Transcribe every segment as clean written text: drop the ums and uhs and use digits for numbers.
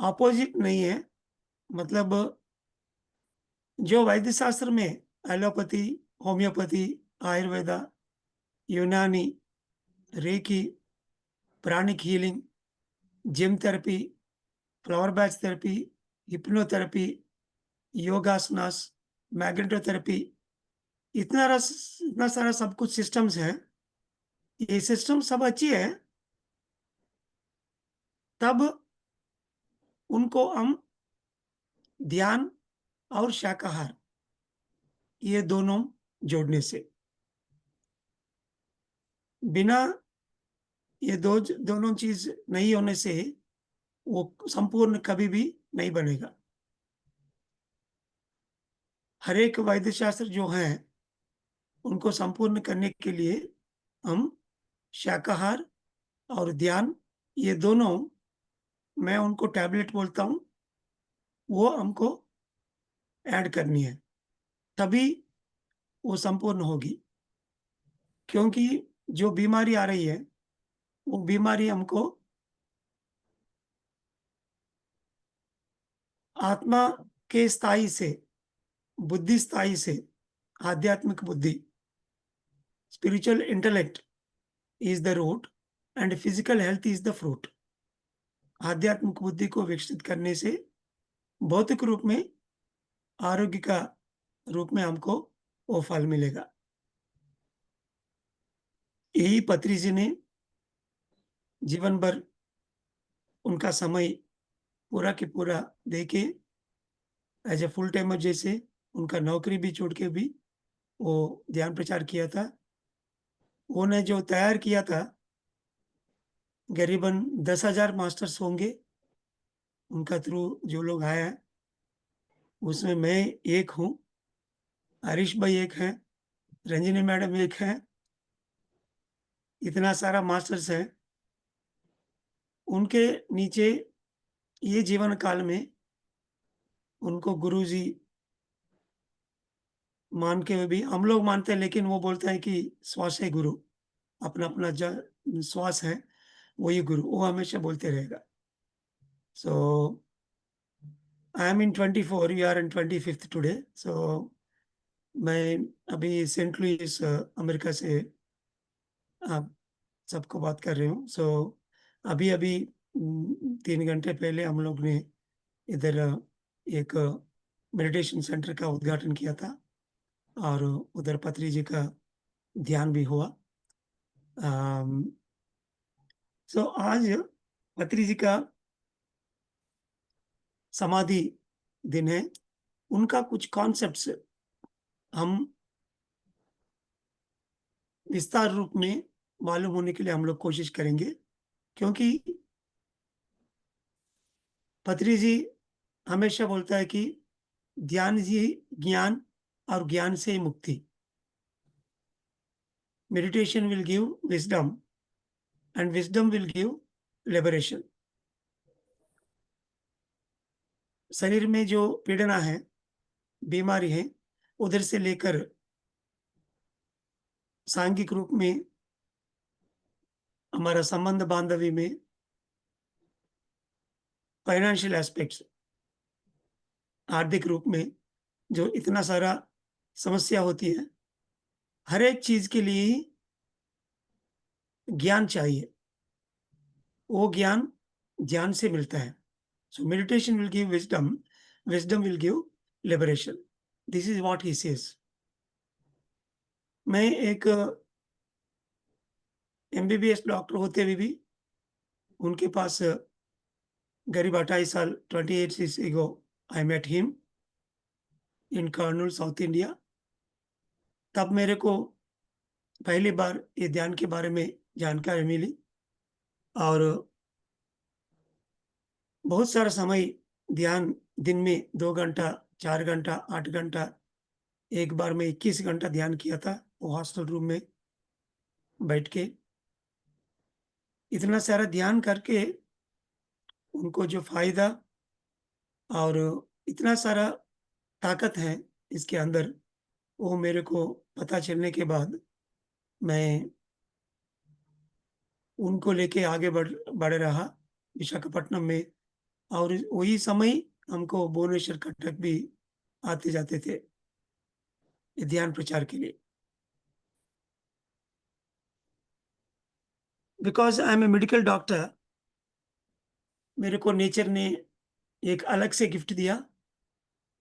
Opposite नहीं है। मतलब जो वैद्य शास्त्र में allopathy, homoeopathy, Ayurveda, Unani, reiki, pranic healing, gem therapy, flower Bach therapy, hypnotherapy, yogasanas, magnetotherapy, इतना सारा सब कुछ सिस्टम्स हैं। ये सिस्टम सब अच्छी है, तब उनको हम ध्यान और शाकाहार, ये दोनों जोड़ने से, बिना ये दोनों चीज़ नहीं होने से वो संपूर्ण कभी भी नहीं बनेगा। हर एक वैद्य शास्त्र जो हैं, उनको संपूर्ण करने के लिए हम शाकाहार और ध्यान, ये दोनों, मैं उनको टैबलेट बोलता हूँ, वो हमको ऐड करनी है, तभी वो संपूर्ण होगी। क्योंकि जो बीमारी आ रही है, वो बीमारी हमको आत्मा के स्थायी से, बुद्धि स्थायी से, आध्यात्मिक बुद्धि, spiritual intellect is the root and physical health is the fruit. आध्यात्मिक बुद्धि को विकसित करने से भौतिक रूप में, आरोग्य का रूप में हमको वो फल मिलेगा। यही पत्री जी ने जीवन भर उनका समय पूरा के पूरा देके एज ए फुल टाइमर जैसे उनका नौकरी भी छोड़ के भी वो ध्यान प्रचार किया था। उन्होंने जो तैयार किया था, करीबन 10,000 मास्टर्स होंगे उनका थ्रू जो लोग आया है, उसमें मैं एक हूँ, हरीश भाई एक हैं, रंजनी मैडम एक हैं, इतना सारा मास्टर्स हैं। उनके नीचे ये जीवन काल में उनको गुरुजी मान के भी हम लोग मानते हैं, लेकिन वो बोलते हैं कि श्वास है गुरु, अपना-अपना श्वास है, वही गुरु, वो हमेशा बोलते रहेगा। So I am in 24, you are in 25th today. So मैं अभी सेंट लुइस अमेरिका से आप सबको बात कर रही हूँ। सो अभी-अभी 3 घंटे पहले हम लोग ने इधर एक मेडिटेशन सेंटर का उद्घाटन किया था और उधर पत्री जी का ध्यान भी हुआ। अम, सो आज पत्री जी का समाधि दिन है। उनका कुछ कॉन्सेप्ट्स हम विस्तार रूप में मालूम होने के लिए हम लोग कोशिश करेंगे, क्योंकि पत्री जी हमेशा बोलता है कि ध्यान ही ज्ञान और ज्ञान से ही मुक्ति। Meditation will give wisdom and wisdom will give liberation. शरीर में जो पीड़ना है, बीमारी है, उधर से लेकर सांघिक रूप में हमारा संबंध बांधवी में, फाइनेंशियल एस्पेक्ट्स, आर्थिक रूप में जो इतना सारा समस्या होती है, हर एक चीज़ के लिए ही ज्ञान चाहिए। वो ज्ञान ध्यान से मिलता है। So meditation will give wisdom, wisdom will give liberation. This is what he says. मैं एक एमबीबीएस डॉक्टर होते हुए भी उनके पास करीब 28 साल, 28 years ago I met him in Kurnool, south India. तब मेरे को पहली बार ये ध्यान के बारे में जानकारी मिली और बहुत सारा समय ध्यान, दिन में 2 घंटा, 4 घंटा, 8 घंटा, एक बार में 21 घंटा ध्यान किया था, वो हॉस्टल रूम में बैठ के। इतना सारा ध्यान करके उनको जो फ़ायदा और इतना सारा ताकत है इसके अंदर, वो मेरे को पता चलने के बाद मैं उनको लेके आगे बढ़ बढ़ रहा। विशाखापट्टनम में और वही समय हमको भुवनेश्वर कटक भी आते जाते थे ये ध्यान प्रचार के लिए। Because I am a medical doctor, मेरे को नेचर ने एक अलग से गिफ्ट दिया।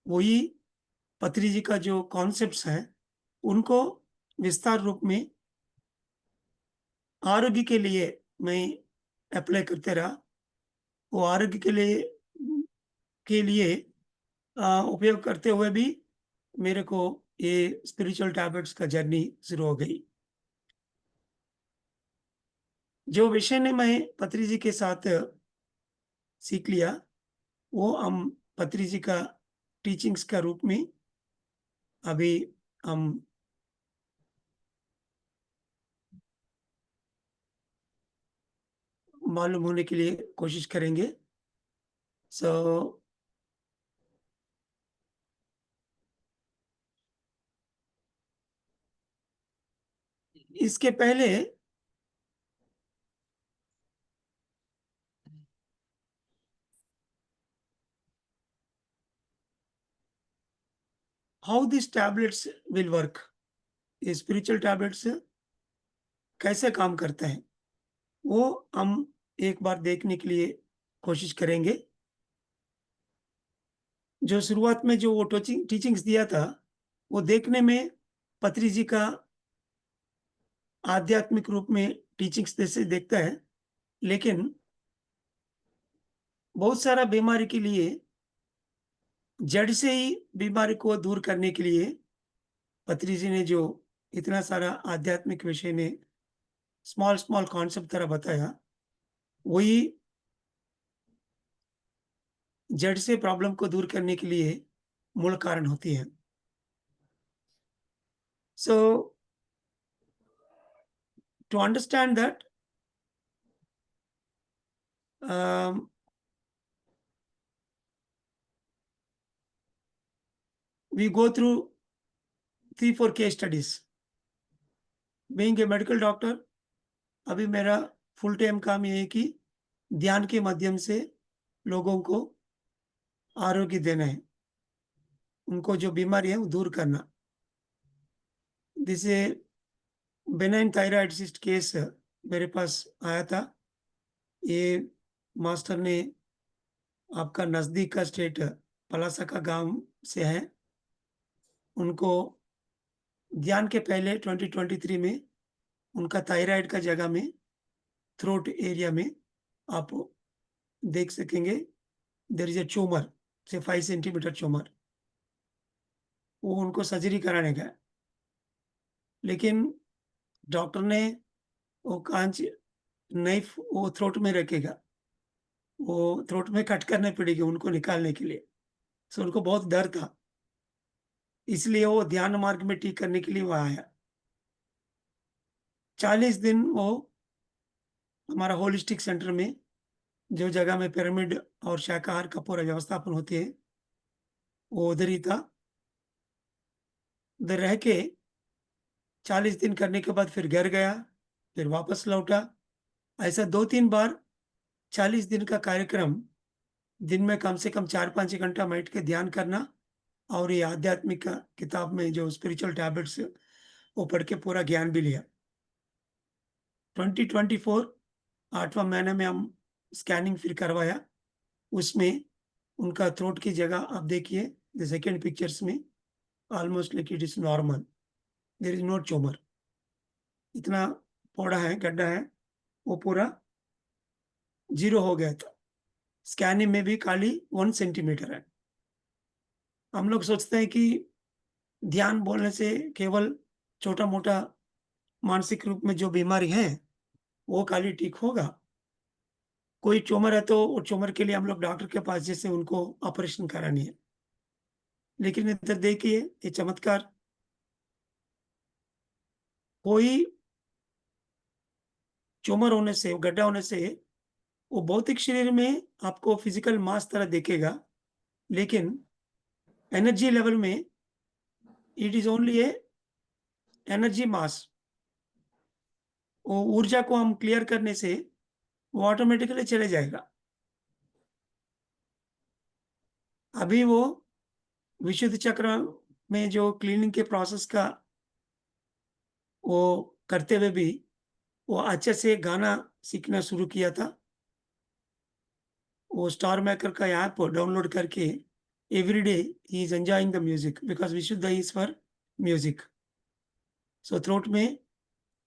वही पत्री जी का जो कॉन्सेप्ट्स हैं, उनको विस्तार रूप में आरोग्य के लिए मैं अप्लाई करते रहा। वो आरोग्य के लिए उपयोग करते हुए भी मेरे को ये स्पिरिचुअल टैबलेट्स का जर्नी शुरू हो गई। जो विषय ने मैं पत्री जी के साथ सीख लिया, वो हम पत्री जी का टीचिंग्स का रूप में अभी हम मालूम होने के लिए कोशिश करेंगे। सो इसके पहले how this tablets will work, ये स्पिरिचुअल टैबलेट्स कैसे काम करते हैं, वो हम एक बार देखने के लिए कोशिश करेंगे। जो शुरुआत में जो वो टीचिंग्स दिया था, वो देखने में पत्री जी का आध्यात्मिक रूप में टीचिंग्स जैसे दिखता है, लेकिन बहुत सारा बीमारी के लिए जड़ से ही बीमारी को दूर करने के लिए पत्री जी ने जो इतना सारा आध्यात्मिक विषय में स्मॉल स्मॉल कॉन्सेप्ट तरह बताया, वही जड़ से प्रॉब्लम को दूर करने के लिए मूल कारण होती है। So to understand that, we go through 3-4 case studies. Being a medical doctor, अभी मेरा फुल टाइम काम ये है कि ध्यान के माध्यम से लोगों को आरोग्य देना है, उनको जो बीमारी है वो दूर करना। जैसे बेनाइन थायराइड सिस्ट केस मेरे पास आया था। ये मास्टर ने आपका नज़दीक का स्टेट पलासा का गाँव से है। उनको ध्यान के पहले 2023 में उनका थायराइड का जगह में थ्रोट एरिया में आप देख सकेंगे, देयर इज़ अ ट्यूमर, से 5 सेंटीमीटर ट्यूमर। वो उनको सर्जरी कराने गए, लेकिन डॉक्टर ने वो काँच नाइफ वो थ्रोट में रखेगा, वो थ्रोट में कट करनी पड़ेगी उनको निकालने के लिए। सो उनको बहुत डर था, इसलिए वो ध्यान मार्ग में ठीक करने के लिए वो आया। 40 दिन वो हमारा होलिस्टिक सेंटर में, जो जगह में पिरामिड और शाकाहार का पूरा व्यवस्थापन होती है, वो उधर ही था। उधर रह के 40 दिन करने के बाद फिर घर गया, फिर वापस लौटा। ऐसा 2-3 बार 40 दिन का कार्यक्रम, दिन में कम से कम 4-5 घंटा बैठ के ध्यान करना और ये आध्यात्मिक का किताब में जो स्पिरिचुअल टैबलेट्स वो पढ़ के पूरा ज्ञान भी लिया। 2024 8वाँ महीने में हम स्कैनिंग फिर करवाया। उसमें उनका थ्रोट की जगह आप देखिए, द सेकंड पिक्चर्स में almost like it is normal, there is no tumour. इतना पौड़ा है, गड्ढा है, वो पूरा ज़ीरो हो गया था। स्कैनिंग में भी खाली 1 सेंटीमीटर है। हम लोग सोचते हैं कि ध्यान बोलने से केवल छोटा-मोटा मानसिक रूप में जो बीमारी है, वो खाली ठीक होगा। कोई ट्यूमर है तो वो ट्यूमर के लिए हम लोग डॉक्टर के पास जैसे उनको ऑपरेशन करानी है। लेकिन इधर देखिए ये चमत्कार, कोई ट्यूमर होने से, गड्ढा होने से वो भौतिक शरीर में आपको फिजिकल मास तरह दिखेगा, लेकिन एनर्जी लेवल में it is only A energy मास। वो ऊर्जा को हम क्लियर करने से वो ऑटोमेटिकली चले जाएगा। अभी वो विशुद्ध चक्र में जो क्लीनिंग के प्रोसेस का वो करते हुए भी वो अच्छे से गाना सीखना शुरू किया था। वो स्टार मेकर का ऐप डाउनलोड करके एवरीडे ही is enjoying the music because Vishuddha is for music. So throughout में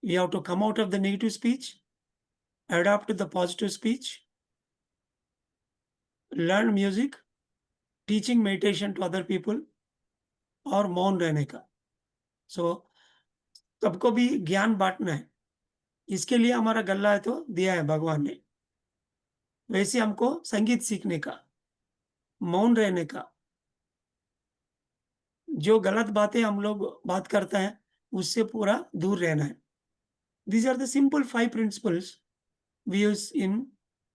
we have to come out of the negative speech, adapt to the positive speech, learn music, teaching meditation to other people और मौन रहने का। सो सबको भी ज्ञान बाँटना है। इसके लिए हमारा गल्ला है तो दिया है भगवान ने। वैसे हमको संगीत सीखने का, मौन रहने का, जो गलत बातें हम लोग बात करते हैं, उससे पूरा दूर रहना है। These are the simple 5 principles we use in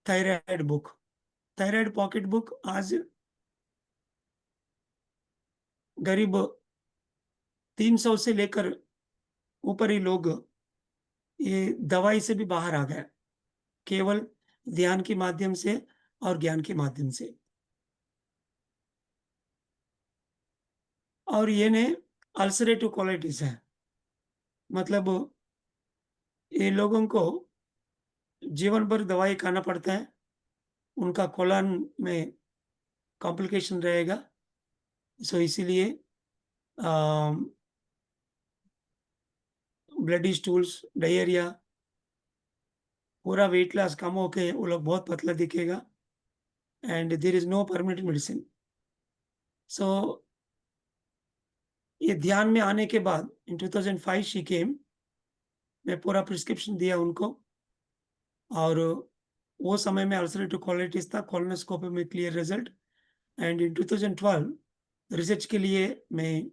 thyroid book. Thyroid pocket book आज करीब 300 से लेकर ऊपर ही लोग ये दवाई से भी बाहर आ गए, केवल ध्यान के माध्यम से और ज्ञान के माध्यम से। और ये ने अल्सरेटिव कोलाइटिस है, मतलब ये लोगों को जीवन भर दवाई खाना पड़ता है, उनका कोलन में कॉम्प्लिकेशन रहेगा, सो इसीलिए अ, ब्लडी स्टूल्स, डायरिया, पूरा वेट लॉस कम होके वो लोग बहुत पतला दिखेगा and there is no permanent medicine. So ये ध्यान में आने के बाद इन 2005 शी केम, मैं पूरा प्रिस्क्रिप्शन दिया उनको और वो समय में अल्सरेटिव कोलाइटिस था, कोलोनोस्कोपी में clear result and in 2012 research के लिए मैं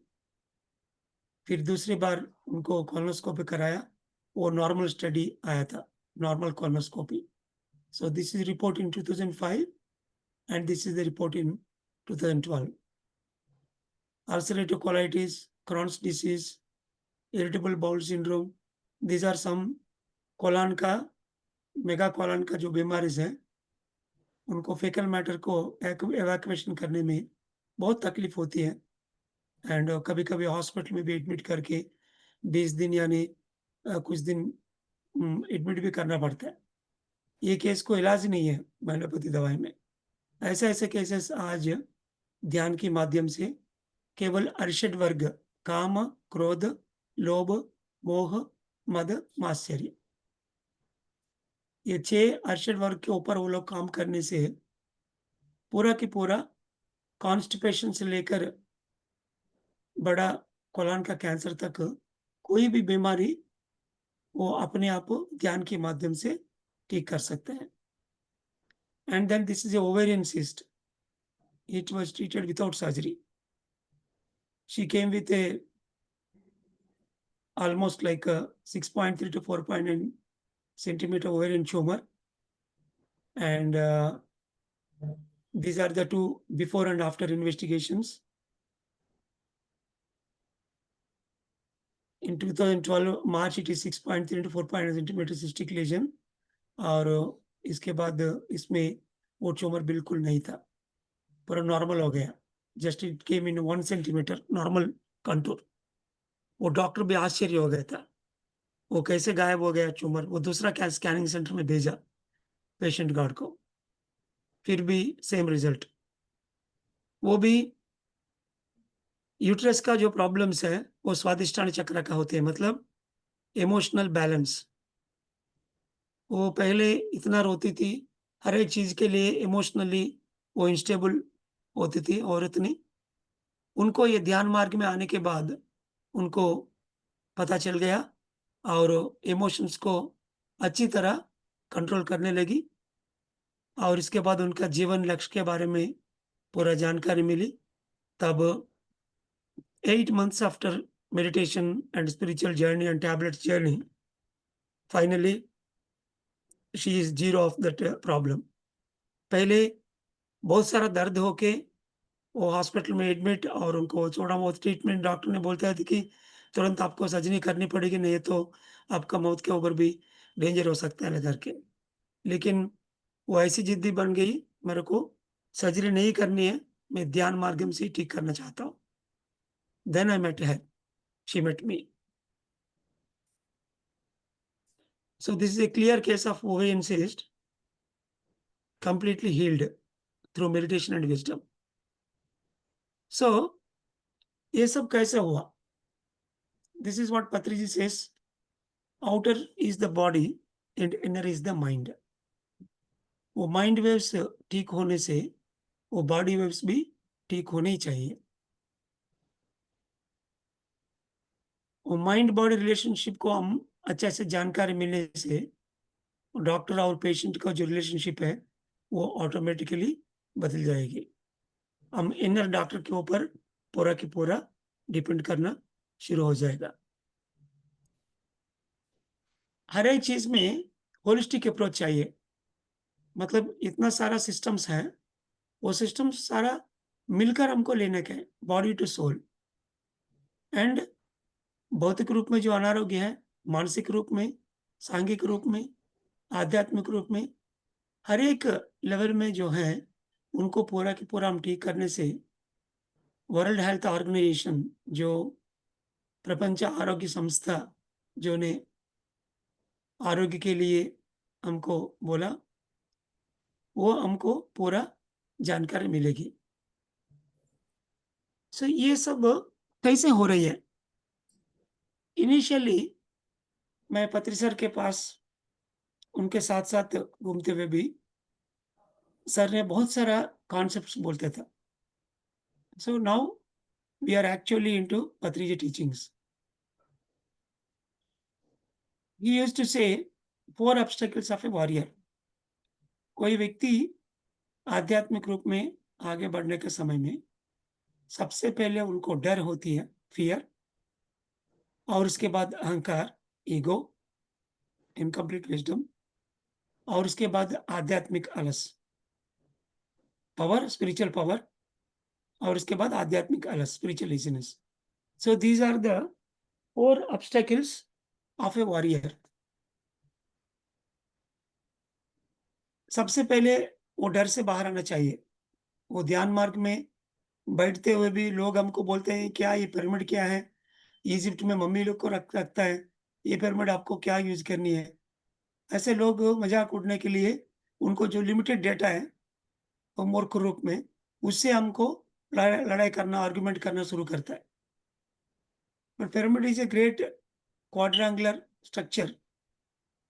फिर दूसरी बार उनको कोलोनोस्कोपी कराया, वो नॉर्मल स्टडी आया था, normal colonoscopy. So this is report in 2005 and this is the report in 2012. Ulcerative colitis, Crohn's disease, irritable bowel syndrome, these are some colon का मेगा कोलन का जो बीमारीज़ हैं, उनको फेकल मैटर को इवैक्यूएशन करने में बहुत तकलीफ होती है एंड कभी-कभी हॉस्पिटल में भी एडमिट करके 20 दिन यानी कुछ दिन एडमिट भी करना पड़ता है। ये केस को इलाज नहीं है एलोपैथी दवाई में। ऐसे-ऐसे केसेस आज ध्यान के माध्यम से केवल अरिषड वर्ग काम, क्रोध, लोभ, मोह, मद, मात्सर्य, ये 6 अरिषड वर्ग के ऊपर वो लोग काम करने से पूरा की पूरा कॉन्स्टिपेशन से लेकर बड़ा कोलन का कैंसर तक कोई भी बीमारी वो अपने आप ध्यान के माध्यम से ठीक कर सकते हैं। And then this is a ovarian cyst, it was treated without surgery. She came with a almost like a 6.3 to 4.9 centimeter ovarian tumor and these are the two before and after investigations. In 2012 March it is 6.3 to 4.9 centimeter cystic lesion और इसके बाद इसमें वो tumour बिल्कुल नहीं था, पूरा normal हो गया, just it came in 1 centimetre normal contour. वो डॉक्टर भी आश्चर्य हो गया था, वो कैसे गायब हो गया ट्यूमर, वो दूसरा क्या स्कैनिंग सेंटर में भेजा पेशेंट गार्ड को, फिर भी सेम रिजल्ट। वो भी यूट्रस का जो प्रॉब्लम्स है, वो स्वादिष्टान चक्र का होते हैं, मतलब इमोशनल बैलेंस। वो पहले इतना रोती थी, हर एक चीज़ के लिए इमोशनली वो अनस्टेबल होती थी औरत ने। उनको ये ध्यान मार्ग में आने के बाद उनको पता चल गया और इमोशंस को अच्छी तरह कंट्रोल करने लगी और इसके बाद उनका जीवन लक्ष्य के बारे में पूरा जानकारी मिली। तब 8 months after meditation and spiritual journey and tablets journey, finally she is zero of that problem. पहले बहुत सारा दर्द होके वो हॉस्पिटल में एडमिट और उनको थोड़ा बहुत ट्रीटमेंट डॉक्टर ने बोलता था कि तुरंत आपको सर्जरी करनी पड़ेगी, नहीं तो आपका मौत के ऊपर भी डेंजर हो सकता है लेकर के। लेकिन वो ऐसी ज़िद्दी बन गई, मेरे को सर्जरी नहीं करनी है, मैं ध्यान माध्यम से ठीक करना चाहता हूँ। Then I met her, she met me. So this is a clear case of ovarian cyst completely healed through meditation and wisdom. So ये सब कैसे हुआ? This is what Patriji says. Outer is the body and inner is the mind. वो mind waves ठीक होने से वो body waves भी ठीक होने ही चाहिए। वो माइंड बॉडी रिलेशनशिप को हम अच्छे से जानकारी मिलने से डॉक्टर और पेशेंट का जो रिलेशनशिप है वो ऑटोमेटिकली बदल जाएगी। हम इनर डॉक्टर के ऊपर पूरा की पूरा डिपेंड करना शुरू हो जाएगा। हर एक चीज में होलिस्टिक अप्रोच चाहिए। मतलब इतना सारा सिस्टम्स है, वो सिस्टम्स सारा मिलकर हमको लेने का है, बॉडी टू सोल। एंड भौतिक रूप में जो अनारोग्य है, मानसिक रूप में, सांघिक रूप में, आध्यात्मिक रूप में, हर एक लेवल में जो है उनको पूरा की पूरा हम ठीक करने से वर्ल्ड हेल्थ ऑर्गेनाइजेशन, जो प्रपंच आरोग्य संस्था जो ने आरोग्य के लिए हमको बोला, वो हमको पूरा जानकारी मिलेगी। सो ये सब कैसे हो रही है? इनिशियली मैं पत्री सर के पास उनके साथ-साथ घूमते हुए भी सर ने बहुत सारा कॉन्सेप्ट्स बोलते थे। So now we are actually into Patriji teachings. He used to say 4 obstacles of a warrior. कोई व्यक्ति आध्यात्मिक रूप में आगे बढ़ने के समय में सबसे पहले उनको डर होती है, फ़ियर, और उसके बाद अहंकार, ईगो, इनकम्प्लीट विज़डम, और उसके बाद आध्यात्मिक आलस, पावर, स्पिरिचुअल पावर, और उसके बाद आध्यात्मिक आलस, spiritual laziness. So these are the 4 obstacles of a warrior. सबसे पहले वो डर से बाहर आना चाहिए। वो ध्यान मार्ग में बैठते हुए भी लोग हमको बोलते हैं, क्या ये पिरामिड क्या है? इजिप्ट में मम्मी लोग को रखता है, ये पिरामिड आपको क्या यूज़ करनी है? ऐसे लोग मज़ाक उड़ाने के लिए उनको जो लिमिटेड डेटा है, वो मूर्ख रूप में उससे हमको लड़ाई करना, आर्गुमेंट करना शुरू करता है। But pyramid is a great quadrangular structure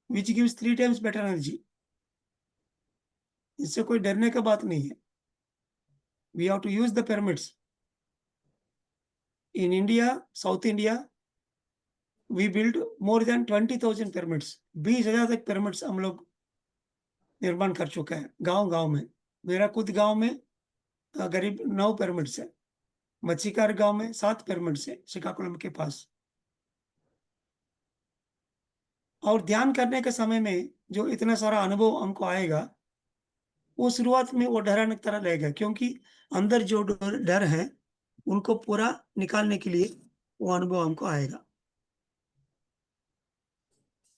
which gives 3 times better energy. इससे कोई डरने का बात नहीं है। We have to use the pyramids. In India, south India, we build more than 20,000 pyramids. 20,000 तक पिरामिड्स हम लोग निर्माण कर चुका है, गाँव-गाँव में। मेरा खुद गाँव में करीब 9 पिरामिड्स है। मच्छीकार गाँव में 7 पिरामिड्स है, श्रीकाकुलम के पास। और ध्यान करने के समय में जो इतना सारा अनुभव हमको आएगा, वो शुरुआत में वो डरावना की तरह लगेगा, क्योंकि अंदर जो डर है, उनको पूरा निकालने के लिए वो अनुभव हमको आएगा।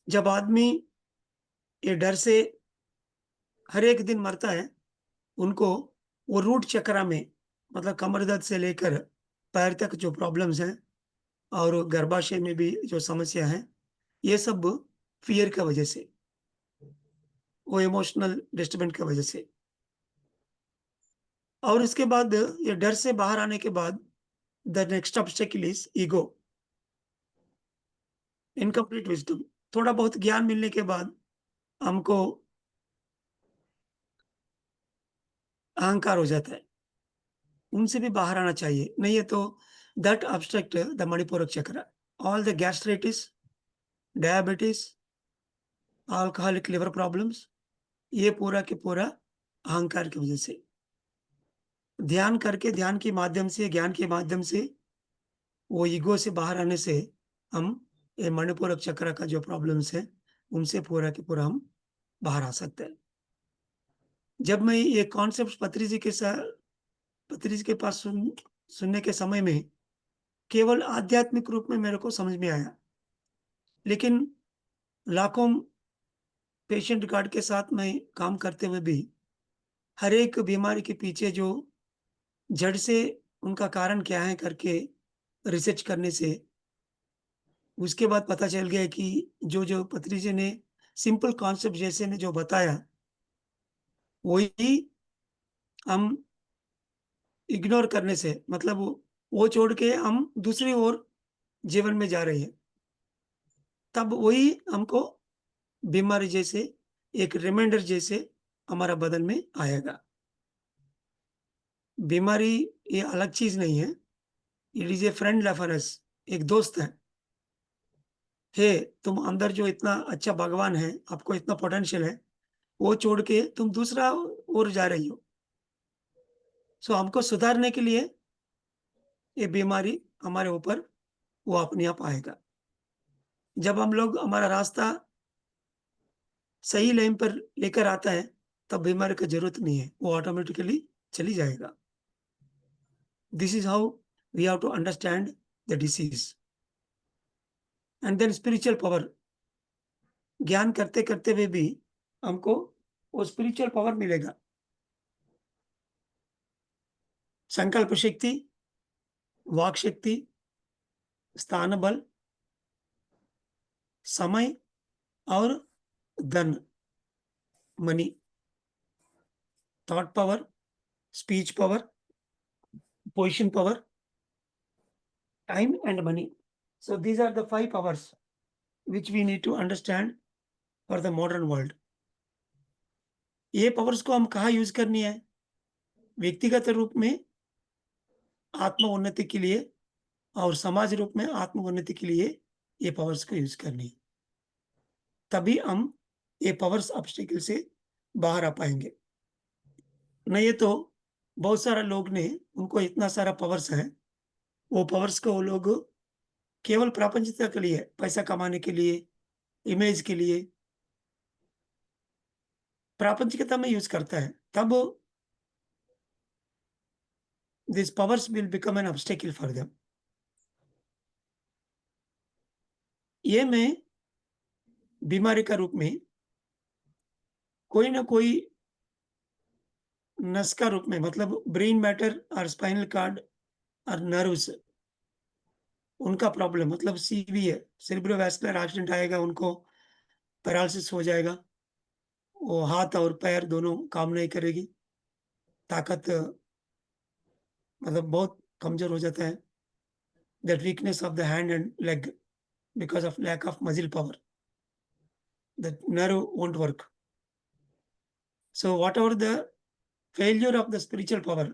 जब आदमी ये डर से हर एक दिन मरता है, उनको वो रूट चक्र में, मतलब कमर दर्द से लेकर पैर तक जो प्रॉब्लम्स हैं और गर्भाशय में भी जो समस्या है, ये सब फ़ियर की वजह से, वो इमोशनल डिस्टर्बेंस की वजह से। और इसके बाद ये डर से बाहर आने के बाद the next obstacle is ego, incomplete wisdom. थोड़ा बहुत ज्ञान मिलने के बाद हमको अहंकार हो जाता है, उनसे भी बाहर आना चाहिए। नहीं है तो दैट ऑब्स्ट्रक्ट द मणिपुरक चक्र, all the gastritis, diabetes, alcoholic liver problems, ये पूरा के पूरा अहंकार की वजह से। ध्यान करके, ध्यान के माध्यम से, ज्ञान के माध्यम से, वो ईगो से बाहर आने से हम ये मणिपुरक चक्र का जो प्रॉब्लम्स है, उनसे पूरा के पूरा हम बाहर आ सकते हैं। जब मैं ये कॉन्सेप्ट पत्री जी के पास सुनने के समय में केवल आध्यात्मिक रूप में मेरे को समझ में आया। लेकिन लाखों पेशेंट कार्ड के साथ मैं काम करते हुए भी हर एक बीमारी के पीछे जो जड़ से उनका कारण क्या है करके रिसर्च करने से उसके बाद पता चल गया कि जो पत्री जी ने सिंपल कॉन्सेप्ट जैसे ने जो बताया, वही हम इग्नोर करने से मतलब वो छोड़ के हम दूसरी ओर जीवन में जा रहे हैं। तब वही हमको बीमारी जैसे एक रिमाइंडर जैसे हमारा बदन में आएगा। बीमारी ये अलग चीज़ नहीं है, it is a friend of us, एक दोस्त है। हे तुम अंदर जो इतना अच्छा भगवान है, आपको इतना पोटेंशियल है, वो छोड़ के तुम दूसरा ओर जा रही हो। सो हमको सुधारने के लिए ये बीमारी हमारे ऊपर वो अपने आप आएगा। जब हम लोग हमारा रास्ता सही लाइन पर लेकर आता है, तब बीमारी का ज़रूरत नहीं है, वो ऑटोमैटिकली चली जाएगा। This is how we have to understand the disease and then spiritual power ज्ञान करते-करते हुए भी हमको वो स्पिरिचुअल पावर मिलेगा। संकल्प शक्ति, वाक शक्ति, स्थान बल, समय और धन, money, thought power, speech power, position power, time and money. So these are the 5 powers which we need to understand for the modern world. ये पावर्स को हम कहाँ यूज़ करनी है? व्यक्तिगत रूप में आत्म उन्नति के लिए और समाज रूप में आत्म उन्नति के लिए ये पावर्स को यूज़ करनी है। तभी हम ये पावर्स ऑब्स्टेकल से बाहर आ पाएँगे। नहीं तो बहुत सारे लोग ने उनको इतना सारा पावर्स है, वो पावर्स को वो लोग केवल प्रापंचिकता के लिए, पैसा कमाने के लिए, इमेज के लिए, प्रापंचिकता में यूज़ करता है। तब these powers will become an obstacle for them. ये मैं बीमारी का रूप में कोई ना कोई नस का रूप में मतलब ब्रेन मैटर और स्पाइनल कार्ड और नर्व्स उनका प्रॉब्लम मतलब सीवी है, सेरेब्रोवास्कुलर एक्सीडेंट आएगा उनको पैरालिसिस हो जाएगा। वो हाथ और पैर दोनों काम नहीं करेगी। ताकत मतलब बहुत कमज़ोर हो जाता है। That weakness of the hand and leg because of lack of muscle power, the nerve won't work. So whatever the failure of the spiritual power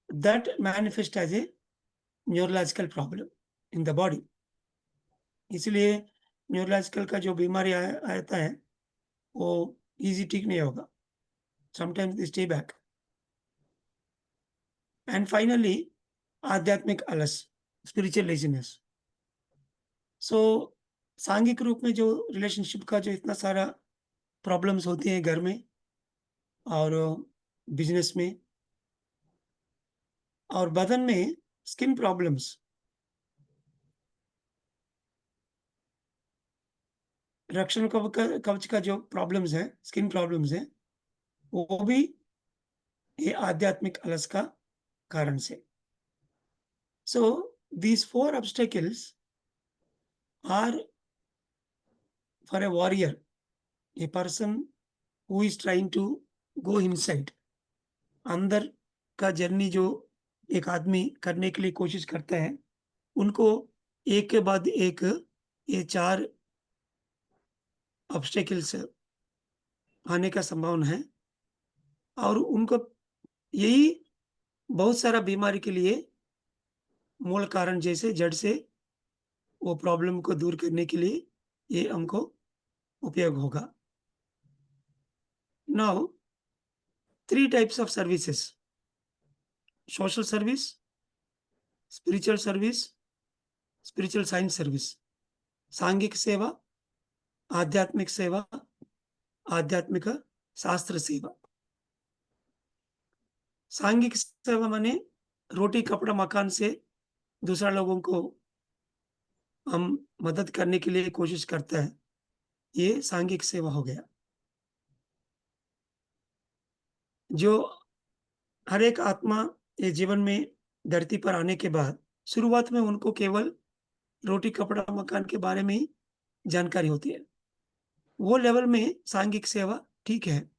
that manifest as a neurological problem in the body. इसलिए neurological का जो बीमारी आता है वो easy ठीक नहीं होगा। Sometimes they stay back and finally आध्यात्मिक आलस, स्पिरिचुअल लेजीनेस। सो सांघिक रूप में जो रिलेशनशिप का जो इतना सारा प्रॉब्लम्स होती हैं घर में और बिजनेस में और बदन में स्किन प्रॉब्लम्स, रक्षण कवच का जो प्रॉब्लम्स है, स्किन प्रॉब्लम्स है, वो भी ये आध्यात्मिक आलस का कारण से। So these 4 obstacles are for a warrior, a person who is trying to go inside. अंदर का जर्नी जो एक आदमी करने के लिए कोशिश करता है, उनको एक के बाद एक ये 4 ऑब्स्टेकल्स आने का संभावना है और उनको यही बहुत सारा बीमारी के लिए मूल कारण जैसे जड़ से वो प्रॉब्लम को दूर करने के लिए ये हमको उपयोग होगा। Now 3 types of services: social service, spiritual service, spiritual science service. सांघिक सेवा, आध्यात्मिक सेवा, आध्यात्मिक शास्त्र सेवा। सांघिक सेवा माने रोटी, कपड़ा, मकान से दूसरा लोगों को हम मदद करने के लिए कोशिश करते हैं, ये सांघिक सेवा हो गया। जो हर एक आत्मा ये जीवन में धरती पर आने के बाद शुरुआत में उनको केवल रोटी, कपड़ा, मकान के बारे में ही जानकारी होती है। वो लेवल में सांघिक सेवा ठीक है,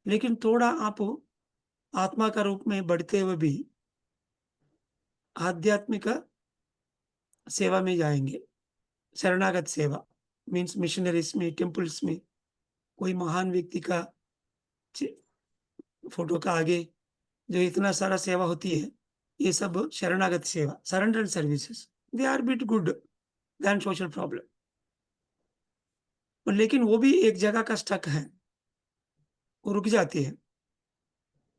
लेकिन थोड़ा आप आत्मा का रूप में बढ़ते हुए भी आध्यात्मिक सेवा में जाएँगे। शरणागत सेवा मीन्स मिशनरीज़ में, टेम्पल्स में कोई महान व्यक्ति का च फ़ोटो का आगे जो इतना सारा सेवा होती है, ये सब शरणागत सेवा, surrender services, they are bit good than social problem. लेकिन वो भी एक जगह का स्टक है, वो रुक जाती है।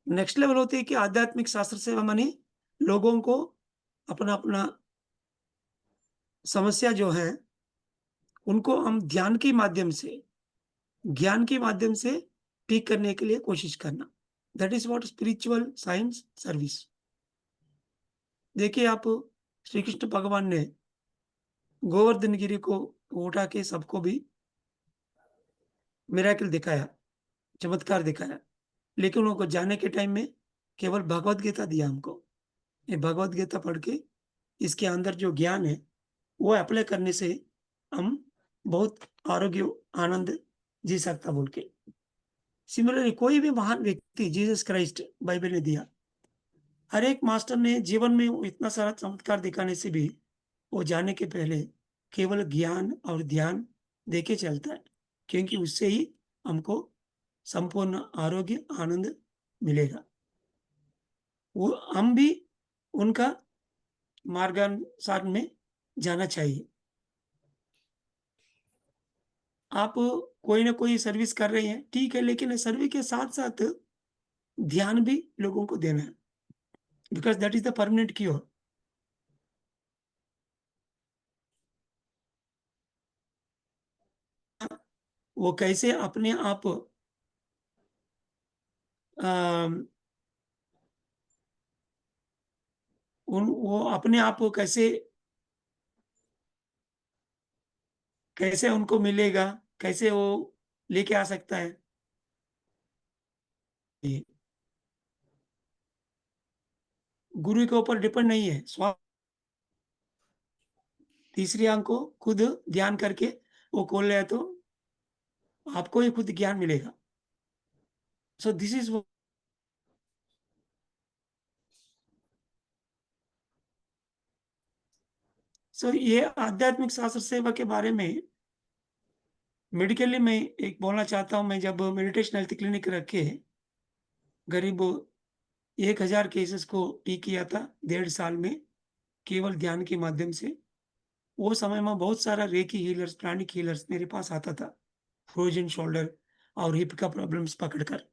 नेक्स्ट लेवल होती है कि आध्यात्मिक शास्त्र सेवा माने लोगों को अपना-अपना समस्या जो है, उनको हम ध्यान के माध्यम से, ज्ञान के माध्यम से ठीक करने के लिए कोशिश करना। That is what spiritual science service. देखिए आप श्री कृष्ण भगवान ने गोवर्धन गिरी को उठा के सबको भी मिरेकल दिखाया, चमत्कार दिखाया। लेकिन उनको जाने के टाइम में केवल भगवत गीता दिया हमको। ये भगवत गीता पढ़ के इसके अंदर जो ज्ञान है, वो अप्लाई करने से हम बहुत आरोग्य, आनंद जी सकता बोल के। सिमिलरली कोई भी महान व्यक्ति जीसस क्राइस्ट बाइबल ने दिया। हर एक मास्टर ने जीवन में वो इतना सारा चमत्कार दिखाने से भी वो जाने के पहले केवल ज्ञान और ध्यान देके चलता है, क्योंकि उससे ही हमको संपूर्ण आरोग्य, आनंद मिलेगा। वो हम भी उनका मार्गानुसार में जाना चाहिए। आप कोई ना कोई सर्विस कर रहे हैं, ठीक है, लेकिन सर्विस के साथ-साथ ध्यान भी लोगों को देना है, because that is the permanent cure. वो कैसे अपने आप अ, वो अपने आप को कैसे कैसे उनको मिलेगा, कैसे वो लेके आ सकता है? ये गुरु के ऊपर डिपेंड नहीं है। तीसरी आँख को खुद ध्यान करके वो खोल लिया तो आपको ही खुद ज्ञान मिलेगा। सो दिस इज़ वो सो ये आध्यात्मिक शास्त्र सेवा के बारे में मेडिकली मैं एक बोलना चाहता हूँ, मैं जब मेडिटेशन हेल्थ क्लिनिक रख के करीब 1000 केसेज़ को ठीक किया था, 1.5 साल में, केवल ध्यान के माध्यम से। वो समय में बहुत सारा रेकी हीलर्स, प्राणिक हीलर्स मेरे पास आता था, फ्रोज़न शोल्डर और हिप का प्रॉब्लम्स पकड़कर।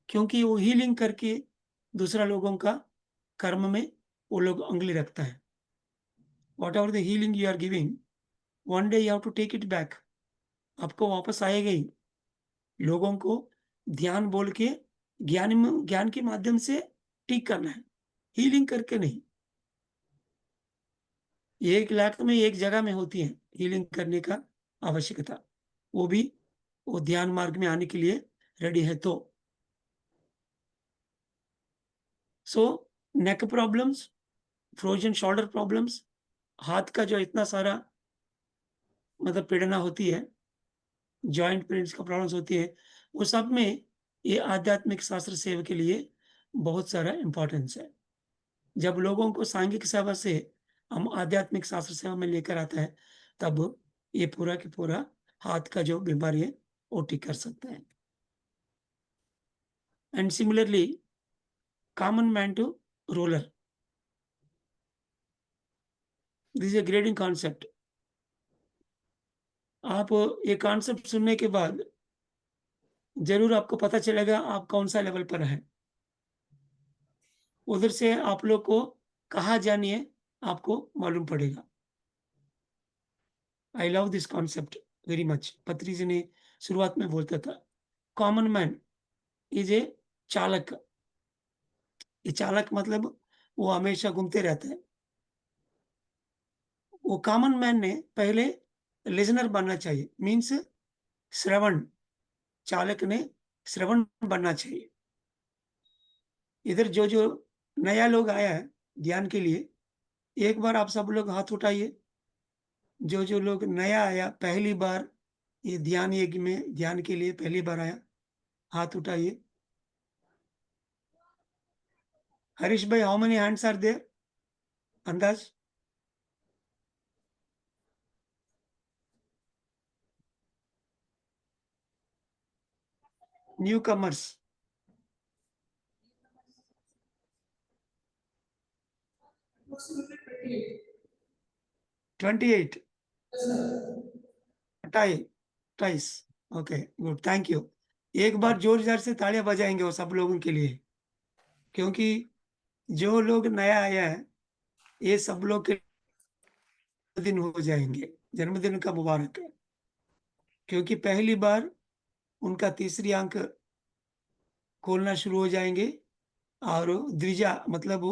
क्योंकि वो हीलिंग करके दूसरा लोगों का कर्म में वो लोग उँगली रखता है। Whatever the healing you are giving, one day you have to take it back। आपको वापस आएगा ही। लोगों को ध्यान बोल के ज्ञान के माध्यम से ठीक करना है, हीलिंग करके नहीं। 1 लाख में एक जगह में होती है हीलिंग करने का आवश्यकता। वो भी वो ध्यान मार्ग में आने के लिए रेडी है तो। सो नेक प्रॉब्लम्स, फ्रोज़न शोल्डर प्रॉब्लम्स, हाथ का जो इतना सारा मतलब पीड़ना होती है, जॉइंट पेन्स का प्रॉब्लम्स होती है, वो सब में ये आध्यात्मिक शास्त्र सेवा के लिए बहुत सारा इम्पोर्टेंस है। जब लोगों को सांघिक सेवा से हम आध्यात्मिक शास्त्र सेवा में लेकर आता है, तब ये पूरा की पूरा हाथ का जो बीमारी है, वो ठीक कर सकता है। And similarly common man to ruler, this is a grading concept. आप ये कांसेप्ट सुनने के बाद ज़रूर आपको पता चलेगा आप कौन-सा लेवल पर हैं। उधर से आप लोग को कहाँ जानी है, आपको मालूम पड़ेगा। I love this concept very much. पत्री जी ने शुरुआत में बोलता था, कॉमन मैन इज़ ए चालक। ये चालक मतलब वो हमेशा घूमते रहता है। वो कॉमन मैन ने पहले लिज़नर बनना चाहिए, मीन्स श्रवण, चालक ने श्रवण बनना चाहिए। इधर जो जो नया लोग आया है ध्यान के लिए, एक बार आप सब लोग हाथ उठाइए। जो जो लोग नया आया, पहली बार ये ध्यान यज्ञ में ध्यान के लिए पहली बार आया, हाथ उठाइए। हरीश भाई, how many hands are there? अंदाज? Newcomers? 28? 28? Okay, good, thank you. एक बार जोर जार से तालियां बजाएंगे वो सब लोगों के लिए, क्योंकि जो लोग नया आया है ये सब लोग के दिन हो जाएंगे। जन्मदिन का मुबारक है, क्योंकि पहली बार उनका तीसरी अंक खोलना शुरू हो जाएंगे, और द्विजा मतलब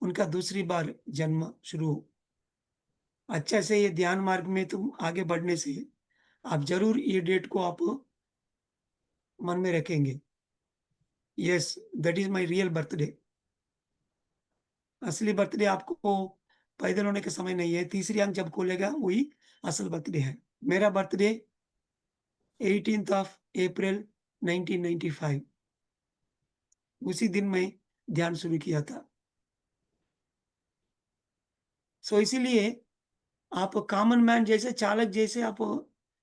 उनका दूसरी बार जन्म शुरू। अच्छा से ये ध्यान मार्ग में तुम आगे बढ़ने से आप जरूर ये डेट को आप मन में रखेंगे। Yes, that is my real birthday. असली बर्थडे आपको पैदल होने का समय नहीं है, तीसरी अंक जब खोलेगा वही असल बर्थडे है। मेरा बर्थडे 18th ऑफ अप्रैल 1995, उसी दिन मैं ध्यान शुरू किया था। सो इसीलिए आप कॉमन मैन जैसे, चालक जैसे आप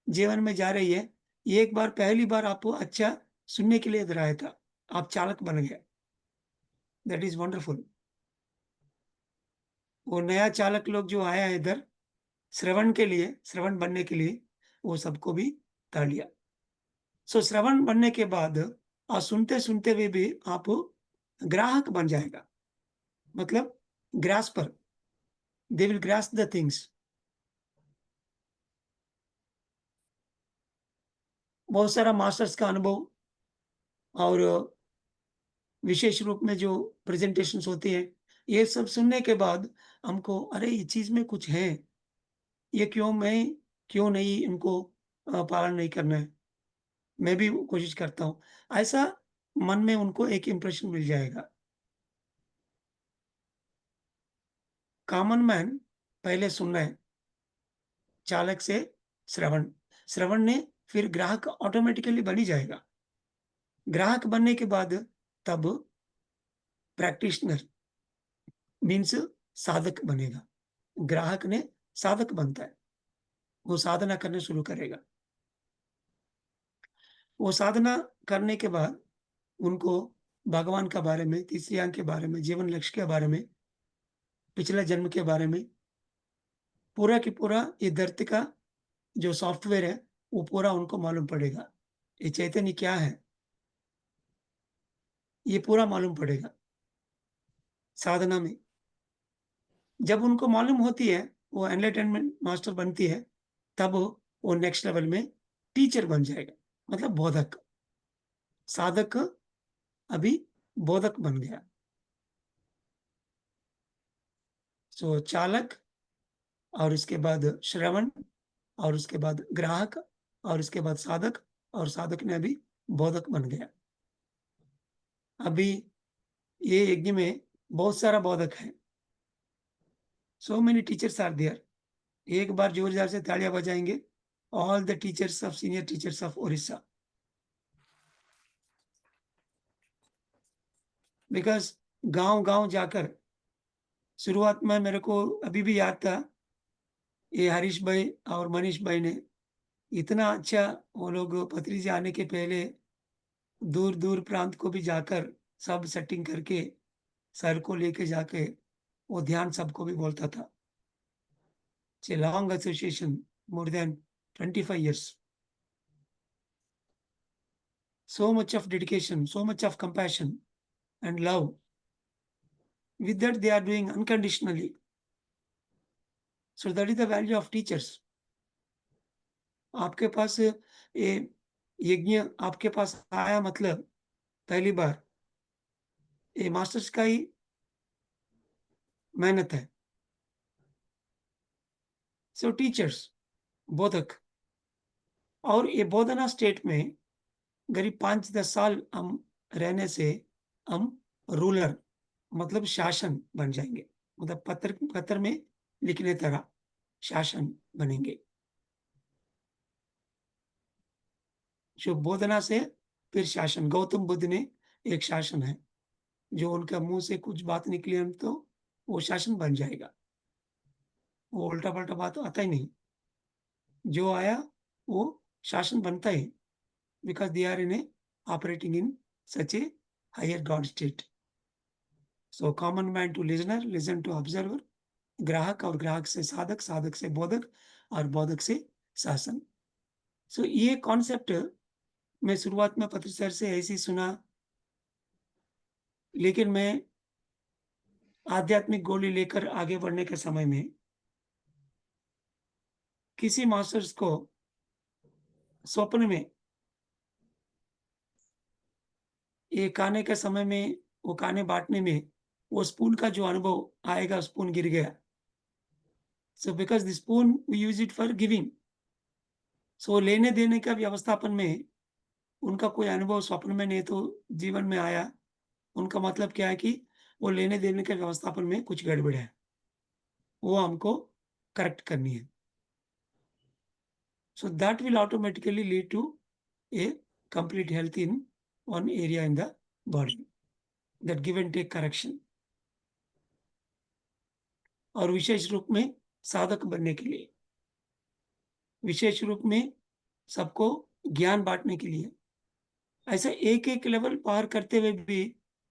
जीवन में जा रही है। एक बार पहली बार आपको अच्छा सुनने के लिए इधर आया था, आप चालक बन गए। That is wonderful. वो नया चालक लोग जो आया है इधर श्रवण के लिए, श्रवण बनने के लिए, वो सबको भी तालियां। सो श्रवण बनने के बाद और सुनते सुनते हुए भी आप ग्राहक बन जाएगा, मतलब ग्रास्पर, they will grasp the things. बहुत सारा मास्टर्स का अनुभव और विशेष रूप में जो प्रेजेंटेशंस होती हैं, ये सब सुनने के बाद हमको अरे ये चीज में कुछ है, ये क्यों नहीं इनको पालन नहीं करना है, मैं भी कोशिश करता हूँ, ऐसा मन में उनको एक इम्प्रेशन मिल जाएगा। कॉमन मैन पहले सुनना है, चालक से श्रवण, श्रवण ने फिर ग्राहक ऑटोमेटिकली बन ही जाएगा। ग्राहक बनने के बाद तब प्रैक्टिशनर मीन्स साधक बनेगा। ग्राहक ने साधक बनता है, वो साधना करना शुरू करेगा। वो साधना करने के बाद उनको भगवान के बारे में, तीसरी आंख के बारे में, जीवन लक्ष्य के बारे में, पिछले जन्म के बारे में, पूरा की पूरा ये धरती का जो सॉफ्टवेयर है वो पूरा उनको मालूम पड़ेगा। ये चैतन्य क्या है, ये पूरा मालूम पड़ेगा साधना में। जब उनको मालूम होती है, वो एनलाइटनमेंट मास्टर बनती है, तब वो नेक्स्ट लेवल में टीचर बन जाएगा, मतलब बोधक। साधक अभी बोधक बन गया। सो चालक, और उसके बाद श्रवण, और उसके बाद ग्राहक, और उसके बाद साधक, और साधक ने अभी बोधक बन गया। अभी ये यज्ञ में बहुत सारा बोधक है। So many teachers are there. एक बार जोर जार से तालियां बजाएंगे, all the teachers of senior teachers of Orissa. Because गांव गांव जाकर, शुरुआत में मेरे को अभी भी याद था, ये हरीश भाई और मनीष भाई ने इतना अच्छा, वो लोग पथरी से आने के पहले दूर दूर प्रांत को भी जाकर सब सेटिंग करके सर को लेके जाके वो ध्यान सबको भी बोलता था। It's a long association, more than 25 years. So much of dedication, so much of compassion and love. With that, they are doing unconditionally. So that is the value of teachers. आपके पास ये यज्ञ आपके पास आया, मतलब पहली बार ये मास्टर्स का ही मेहनत है। सो टीचर्स, बोधक, और ये बोधना स्टेट में करीब 5-10 साल हम रहने से हम रूलर मतलब शासन बन जाएंगे, मतलब पत्र पत्र में लिखने तरह शासन बनेंगे। जो बोधना से फिर शासन, गौतम बुद्ध ने एक शासन है, जो उनका मुंह से कुछ बात निकली हम तो वो शासन बन जाएगा, वो उल्टा पल्टा बात आता ही नहीं, जो आया वो शासन बनता ही, because they are in a operating in such a higher god state. So common man to listener, listen to observer, ग्राहक और ग्राहक से साधक, साधक से बोधक और बोधक से शासन। सो ये कॉन्सेप्ट मैं शुरुआत में पत्र सर से ऐसे ही सुना, लेकिन मैं आध्यात्मिक गोली लेकर आगे बढ़ने के समय में किसी मास्टर्स को स्वप्न में ये खाने के समय में, वो खाने बांटने में, वो स्पून का जो अनुभव आएगा, स्पून गिर गया। So because the spoon we use it for giving, so लेने देने का व्यवस्थापन में उनका कोई अनुभव स्वप्न में नहीं तो जीवन में आया। उनका मतलब क्या है कि वो लेने देने के व्यवस्थापन में कुछ गड़बड़ है, वो हमको करेक्ट करनी है। So that will automatically lead to a complete health in one area in the body, that give and take correction। और विशेष रूप में साधक बनने के लिए, विशेष रूप में सबको ज्ञान बांटने के लिए, ऐसा एक एक लेवल पार करते हुए भी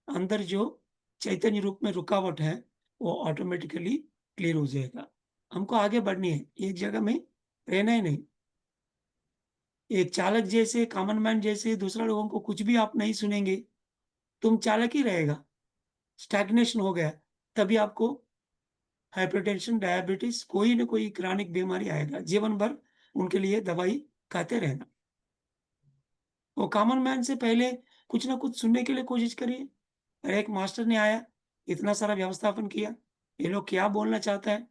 अंदर जो चैतन्य रूप में रुकावट है वो ऑटोमेटिकली क्लियर हो जाएगा। हमको आगे बढ़नी है, एक जगह में रहना ही नहीं। एक चालक जैसे, कॉमन मैन जैसे दूसरा लोगों को कुछ भी आप नहीं सुनेंगे, तुम चालक ही रहेगा, स्टैग्नेशन हो गया, तभी आपको हाइपरटेंशन, डायबिटीज, कोई ना कोई क्रॉनिक बीमारी आएगा, जीवन भर उनके लिए दवाई खाते रहना। वो कॉमन मैन से पहले कुछ ना कुछ सुनने के लिए कोशिश करिए। अरे एक मास्टर ने आया, इतना सारा व्यवस्थापन किया, ये लोग क्या बोलना चाहता है,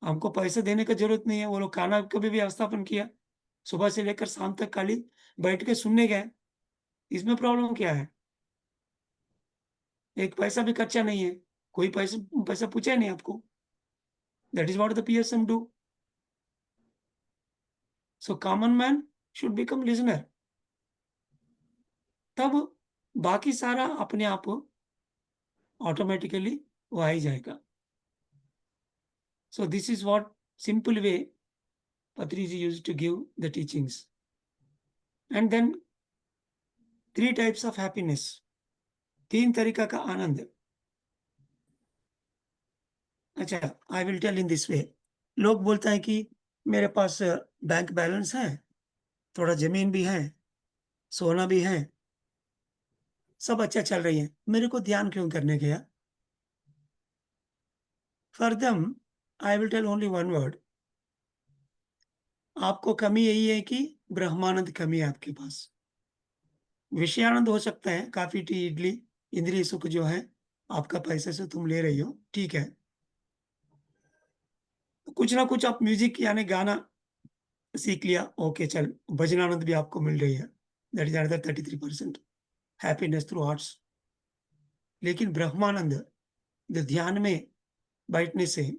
हमको पैसे देने की जरूरत नहीं है। वो लोग खाना का भी व्यवस्थापन किया, सुबह से लेकर शाम तक खाली बैठ के सुनने गए, इसमें प्रॉब्लम क्या है? एक पैसा भी खर्चा नहीं है, कोई पैसा पैसा पूछा ही नहीं आपको। That is what the PSM do. So common man should become listener, तब बाकी सारा अपने आप ऑटोमेटिकली वो आ ही जाएगा। So this is what simple way Patri ji used to give the teachings। And then three types of happiness, तीन तरीका का आनंद। अच्छा, I will tell in this way. लोग बोलता है कि मेरे पास बैंक बैलेंस है, थोड़ा जमीन भी है, सोना भी है, सब अच्छा चल रही है, मेरे को ध्यान क्यों करने गया? For them I will tell only one word, आपको कमी यही है कि ब्रह्मानंद कमी है आपके पास। विषयानंद हो सकता है, काफी टी इडली, इंद्रिय सुख जो है आपका पैसे से तुम ले रही हो, ठीक है। कुछ ना कुछ आप म्यूजिक यानी गाना सीख लिया, ओके चल, भजनानंद भी आपको मिल रही है, that is another 33% happiness through arts. लेकिन ब्रह्मानंद, जो ध्यान में बैठने से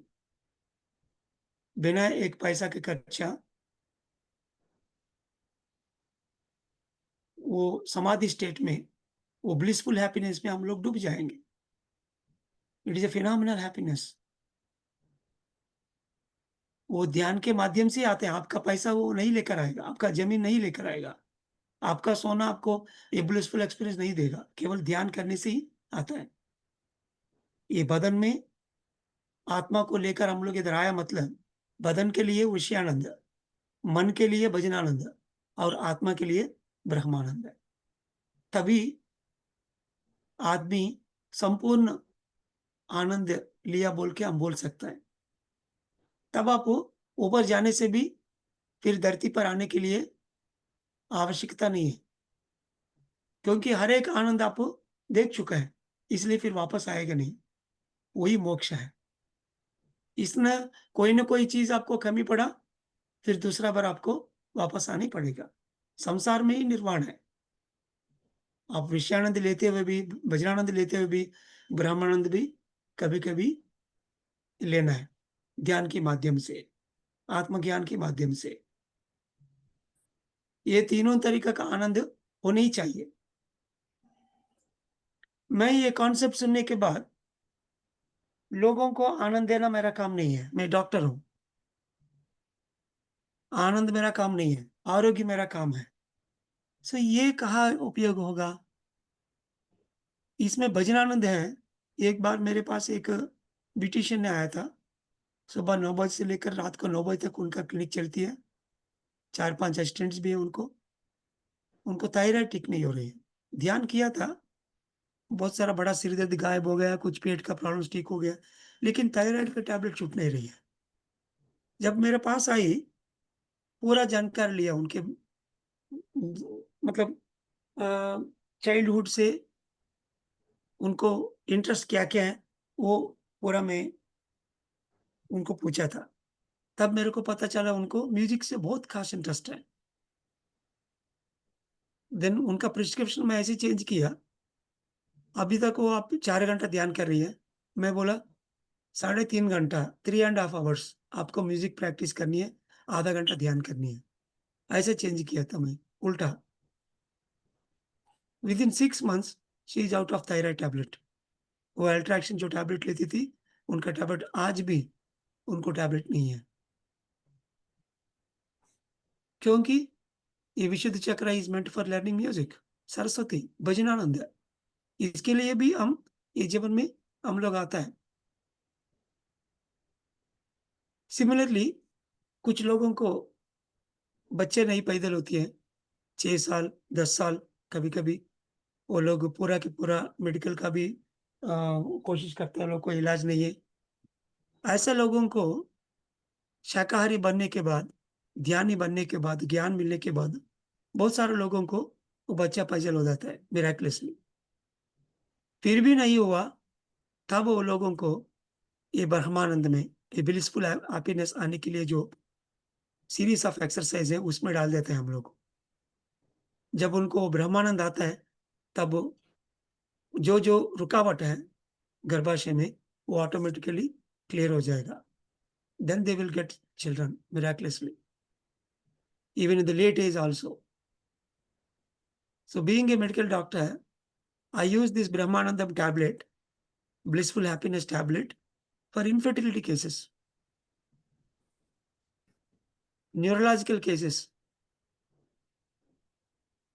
बिना एक पैसा के खर्चा, वो समाधि स्टेट में, वो ब्लिसफुल हैप्पीनेस में हम लोग डूब जाएंगे। It is a phenomenal happiness. वो ध्यान के माध्यम से आते हैं, आपका पैसा वो नहीं लेकर आएगा, आपका जमीन नहीं लेकर आएगा, आपका सोना आपको ये ब्लिसफुल एक्सपीरियंस नहीं देगा, केवल ध्यान करने से ही आता है। ये बदन में आत्मा को लेकर हम लोग इधर आया, मतलब बदन के लिए विषयानंद, मन के लिए भजनानंद और आत्मा के लिए ब्रह्मानंद है। तभी आदमी संपूर्ण आनंद लिया बोल के हम बोल सकता है। तब आप ऊपर जाने से भी फिर धरती पर आने के लिए आवश्यकता नहीं है, क्योंकि हर एक आनंद आप देख चुका है, इसलिए फिर वापस आएगा नहीं, वही मोक्ष है। इसमें कोई ना कोई चीज आपको कमी पड़ा, फिर दूसरा बार आपको वापस आना ही पड़ेगा। संसार में ही निर्वाण है। आप विषयानंद लेते हुए भी, वज्रानंद लेते हुए भी, ब्रह्मानंद भी कभी-कभी लेना है, ध्यान के माध्यम से, आत्मज्ञान के माध्यम से। ये तीनों तरीका का आनंद होना ही चाहिए। मैं ये कॉन्सेप्ट सुनने के बाद लोगों को आनंद देना मेरा काम नहीं है, मैं डॉक्टर हूँ। आनंद मेरा काम नहीं है, आरोग्य मेरा काम है। सो ये कहाँ उपयोग होगा? इसमें भजनानंद है। एक बार मेरे पास एक ब्यूटीशियन ने आया था। सुबह 9 बजे से लेकर रात को 9 बजे तक उनका क्लिनिक चलती है। 4-5 असिस्टेंट्स भी हैं उनको। उनको थायराइड ठीक नहीं हो रही है। ध्यान किया था, बहुत सारा बड़ा सिर दर्द गायब हो गया, कुछ पेट का प्रॉब्लम्स ठीक हो गया, लेकिन थायराइड का टैबलेट छूट नहीं रही है। जब मेरे पास आई, पूरा जानकारी लिया उनके मतलब अ, चाइल्डहुड से उनको इंटरेस्ट क्या-क्या है, वो पूरा मैं उनको पूछा था। तब मेरे को पता चला उनको म्यूज़िक से बहुत ख़ास इंटरेस्ट है। देन उनका प्रिस्क्रिप्शन मैं ऐसे चेंज किया, अभी तक वो आप 4 घंटा ध्यान कर रही है। मैं बोला साढ़े 3 घंटा, 3 एंड हाफ आवर्स आपको म्यूज़िक प्रैक्टिस करनी है, आधा घंटा ध्यान करनी है। ऐसे चेंज किया था मैं, उल्टा। Within 6 months she is out of thyroid tablet. वो अल्ट्रैक्शन जो टैबलेट लेती थी, उनका टैबलेट आज भी उनको टैबलेट नहीं है। क्योंकि ये Vishuddha chakra is meant for learning music. Saraswati, भजनानंद है। इसके लिए भी हम ये जीवन में हम लोग आता है। सिमिलरली कुछ लोगों को बच्चे नहीं पैदा होती हैं, 6 साल, 10 साल कभी-कभी वो लोग पूरा की पूरा मेडिकल का भी कोशिश करते हैं, लोग को इलाज नहीं है। ऐसे लोगों को शाकाहारी बनने के बाद, ध्यानी बनने के बाद, ज्ञान मिलने के बाद, बहुत सारे लोगों को वो बच्चा पैदा हो जाता है मिराक्युलसली। फिर भी नहीं हुआ, तब वो लोगों को ये ब्रह्मानंद में, ये ब्लिसफुल हैप्पीनेस आने के लिए जो सीरीज़ ऑफ एक्सरसाइज़ है, उसमें डाल देते हैं हम लोग। जब उनको ब्रह्मानंद आता है, तब जो-जो रुकावट है गर्भाशय में, वो ऑटोमैटिकली क्लियर हो जाएगा। Then they will get children miraculously, even in the late age also. So being a medical doctor, I use this Brahmanandam tablet, blissful happiness tablet, for infertility cases, neurological cases,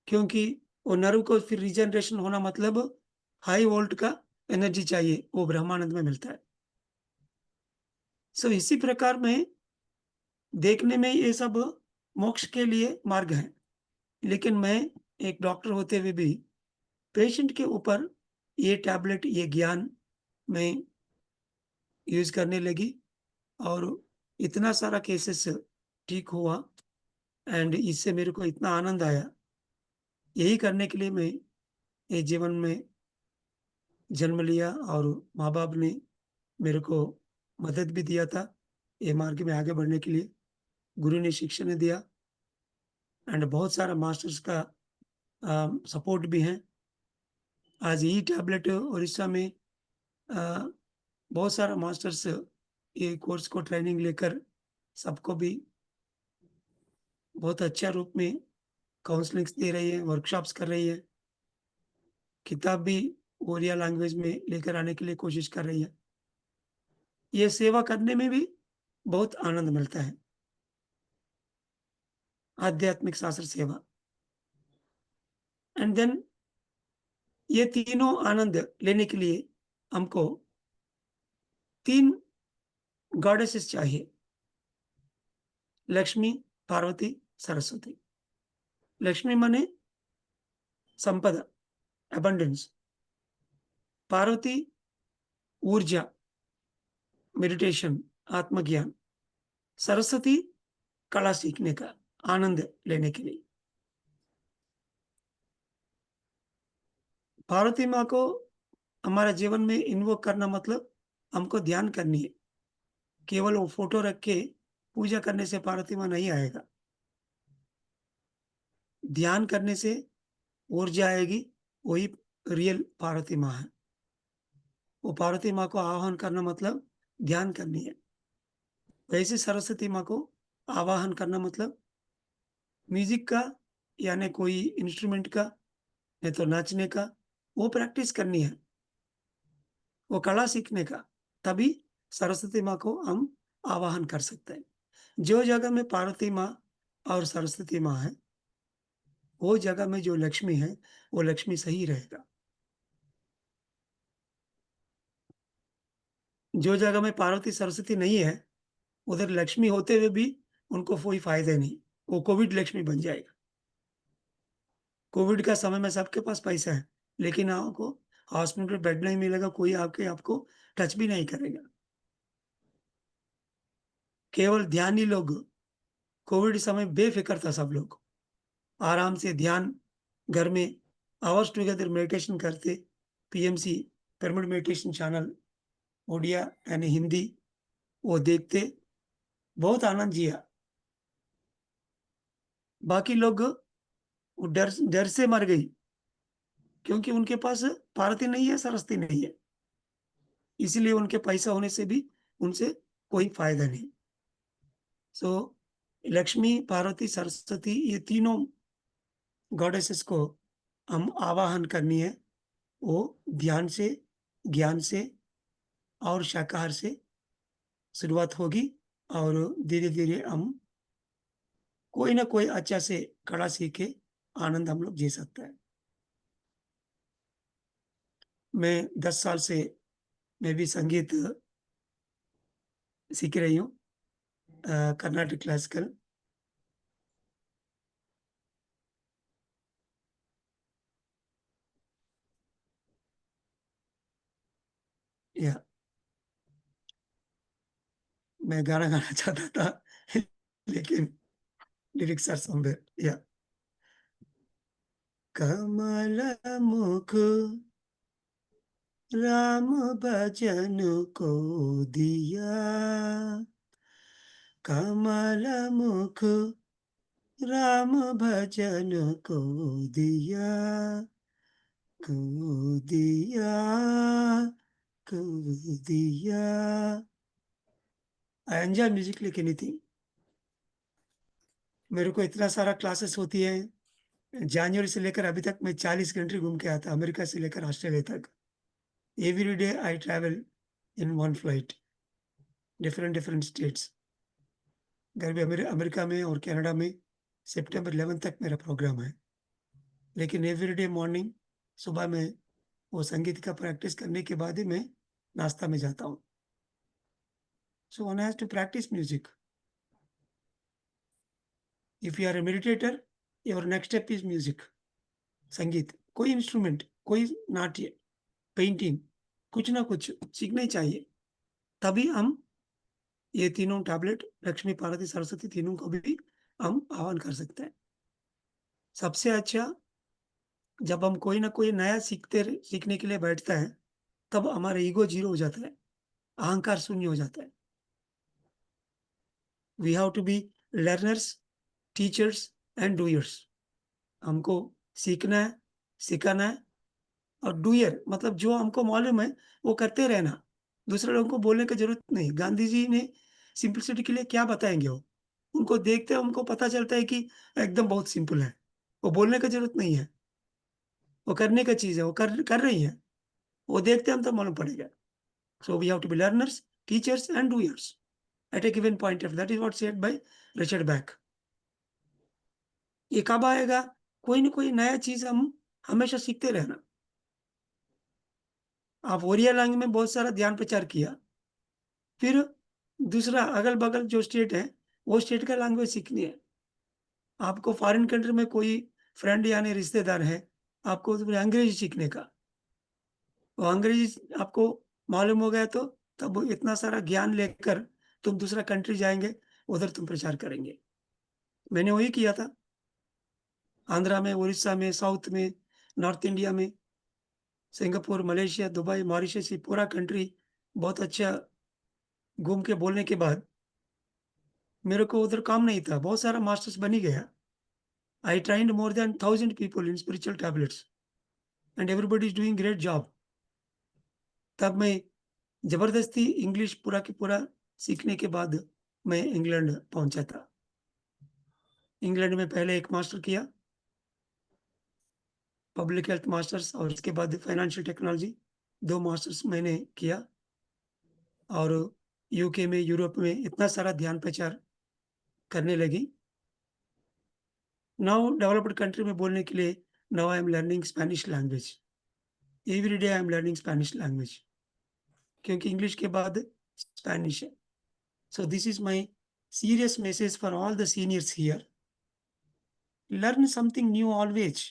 क्योंकि वो nerve को फिर regeneration होना मतलब high volt का energy चाहिए, वो ब्रह्मानंद में मिलता है। सो इसी प्रकार में देखने में ये सब मोक्ष के लिए मार्ग हैं, लेकिन मैं एक डॉक्टर होते हुए भी पेशेंट के ऊपर ये टैबलेट, ये ज्ञान मैं यूज़ करने लगी और इतना सारा केसेस ठीक हुआ एंड इससे मेरे को इतना आनंद आया। यही करने के लिए मैं ये जीवन में जन्म लिया और माँ-बाप ने मेरे को मदद भी दिया था, ये मार्ग में आगे बढ़ने के लिए। गुरु ने शिक्षा ने दिया एंड बहुत सारा मास्टर्स का सपोर्ट भी है। आज यही टैबलेट उड़ीसा में अ, बहुत सारा मास्टर्स ये कोर्स को ट्रेनिंग लेकर सबको भी बहुत अच्छा रूप में काउंसलिंग्स दे रही है, वर्कशॉप्स कर रही है। किताब भी ओरिया लैंग्वेज में लेकर आने के लिए कोशिश कर रही है। ये सेवा करने में भी बहुत आनंद मिलता है, आध्यात्मिक शास्त्र सेवा। एंड देन ये तीनों आनंद लेने के लिए हमको 3 गॉडेसेस चाहिए, लक्ष्मी, पार्वती, सरस्वती। लक्ष्मी माने संपदा, अबंडेंस। पार्वती ऊर्जा, मेडिटेशन, आत्मज्ञान। सरस्वती कला सीखने का, आनंद लेने के लिए। पार्वती माँ को हमारे जीवन में इन्वोक करना मतलब हमको ध्यान करनी है। केवल वो फ़ोटो रख के पूजा करने से पार्वती माँ नहीं आएगा। ध्यान करने से ऊर्जा आएगी, वही रियल पार्वती माँ है। वो पार्वती माँ को आवाहन करना मतलब ध्यान करनी है। वैसे सरस्वती माँ को आवाहन करना मतलब म्यूज़िक का, यानी कोई इंस्ट्रूमेंट का, नहीं तो नाचने का, वो प्रैक्टिस करनी है, वो कला सीखने का, तभी सरस्वती माँ को हम आवाहन कर सकते हैं। जो जगह में पार्वती माँ और सरस्वती माँ है, वो जगह में जो लक्ष्मी है, वो लक्ष्मी सही रहेगा। जो जगह में पार्वती सरस्वती नहीं है, उधर लक्ष्मी होते हुए भी उनको कोई फ़ायदा नहीं, वो कोविड लक्ष्मी बन जाएगा। कोविड का समय में सबके पास पैसा है, लेकिन आपको हॉस्पिटल में बेड नहीं मिलेगा, कोई आके आपको टच भी नहीं करेगा। केवल ध्यानी लोग, कोविड समय बेफ़िक्र था सब लोग। आराम से ध्यान घर में आवर्स टुगेदर मेडिटेशन करते, PMC pyramid meditation channel, Odia यानी हिंदी, वो देखते, बहुत आनंद जिया। बाकी लोग वो डर से मर गई, क्योंकि उनके पास पारती नहीं है, सरस्वती नहीं है। इसीलिए उनके पैसा होने से भी उनसे कोई फ़ायदा नहीं। सो लक्ष्मी, पार्वती, सरस्वती, ये तीनों गॉडेसेस को हम आवाहन करनी है। वो ध्यान से, ज्ञान से और शाकाहार से शुरुआत होगी, और धीरे-धीरे हम कोई ना कोई अच्छा से कला सीख के आनंद हम लोग जी सकते हैं। मैं 10 साल से मैं भी संगीत सीख रही हूँ, कर्नाटिक क्लासिकल। या मैं गाना गाना चाहता था लेकिन लिरिक्स आर समवेयर। या कमल मुख राम भजन को दिया, कमल मुख राम भजन को दिया, को दिया, को दिया। I enjoy music like anything. मेरे को इतना सारा क्लासेस होती है। जनवरी से लेकर अभी तक मैं 40 कंट्री घूम के आता, अमेरिका से लेकर ऑस्ट्रेलिया तक। Every day I travel in one flight, different different states. घर में अमेरिका में और कनाडा में सितंबर 11 तक मेरा प्रोग्राम है। लेकिन एवरीडे मॉर्निंग, सुबह में वो संगीत का प्रैक्टिस करने के बाद ही मैं नाश्ता में जाता हूँ। So one has to practise music. If you are a meditator, your next step is music, संगीत, कोई इंस्ट्रूमेंट, कोई नाट्य, पेंटिंग, कुछ ना कुछ सीखना ही चाहिए। तभी हम ये तीनों टैबलेट, लक्ष्मी, पार्वती, सरस्वती, तीनों को भी हम आह्वान कर सकते हैं। सबसे अच्छा, जब हम कोई ना कोई नया सीखने के लिए बैठता है, तब हमारा ईगो ज़ीरो हो जाता है, अहंकार शून्य हो जाता है। We have to be learners, teachers and doers. हमको सीखना है, सिखाना है, और डूयर मतलब जो हमको मालूम है, वो करते रहना। दूसरे लोगों को बोलने की ज़रूरत नहीं। गांधी जी ने सिंपलिसिटी के लिए क्या बताएँगे वो? उनको देखते हमको पता चलता है कि एकदम बहुत सिंपल है। वो बोलने की ज़रूरत नहीं है, वो करने का चीज़ है, वो कर कर रही हैं। वो देखते हम तो मालूम पड़ेगा। So we have to be learners, teachers and doers at a given point of, that is what said by Richard Bach। ये कब आएगा? कोई न कोई नया चीज़ हम हमेशा सीखते रहना। आप ओरिया लैंग्वेज में बहुत सारा ध्यान प्रचार किया, फिर दूसरा अगल-बगल जो स्टेट है, वो स्टेट का लैंग्वेज सीखनी है। आपको फॉरेन कंट्री में कोई फ्रेंड यानी रिश्तेदार है, आपको तो अंग्रेजी सीखने का, वो अंग्रेजी आपको मालूम हो गया तो तब वो इतना सारा ज्ञान लेकर तुम दूसरा कंट्री जाएँगे, उधर तुम प्रचार करेंगे। मैंने वही किया था। आंध्रा में, उड़ीसा में, साउथ में, नॉर्थ इंडिया में, सिंगापुर, मलेशिया, दुबई, मॉरिशस, ये पूरा कंट्री बहुत अच्छा घूम के बोलने के बाद मेरे को उधर काम नहीं था, बहुत सारा मास्टर्स बन ही गया। I trained more than 1000 people in spiritual tablets. and everybody is doing great job. तब मैं जबरदस्ती इंग्लिश पूरा के पूरा सीखने के बाद मैं इंग्लैंड पहुंचा था। इंग्लैंड में पहले एक मास्टर किया, पब्लिक हेल्थ मास्टर्स, और इसके बाद फाइनेंशियल टेक्नोलॉजी, 2 मास्टर्स मैंने किया। और यूके में, यूरोप में इतना सारा ध्यान प्रचार करने लगी। नाउ डेवलप्ड कंट्री में बोलने के लिए, now I am learning Spanish language. Every day I am learning Spanish language, क्योंकि इंग्लिश के बाद स्पेनिश है। So this is my serious message for all the seniors here, learn something new always.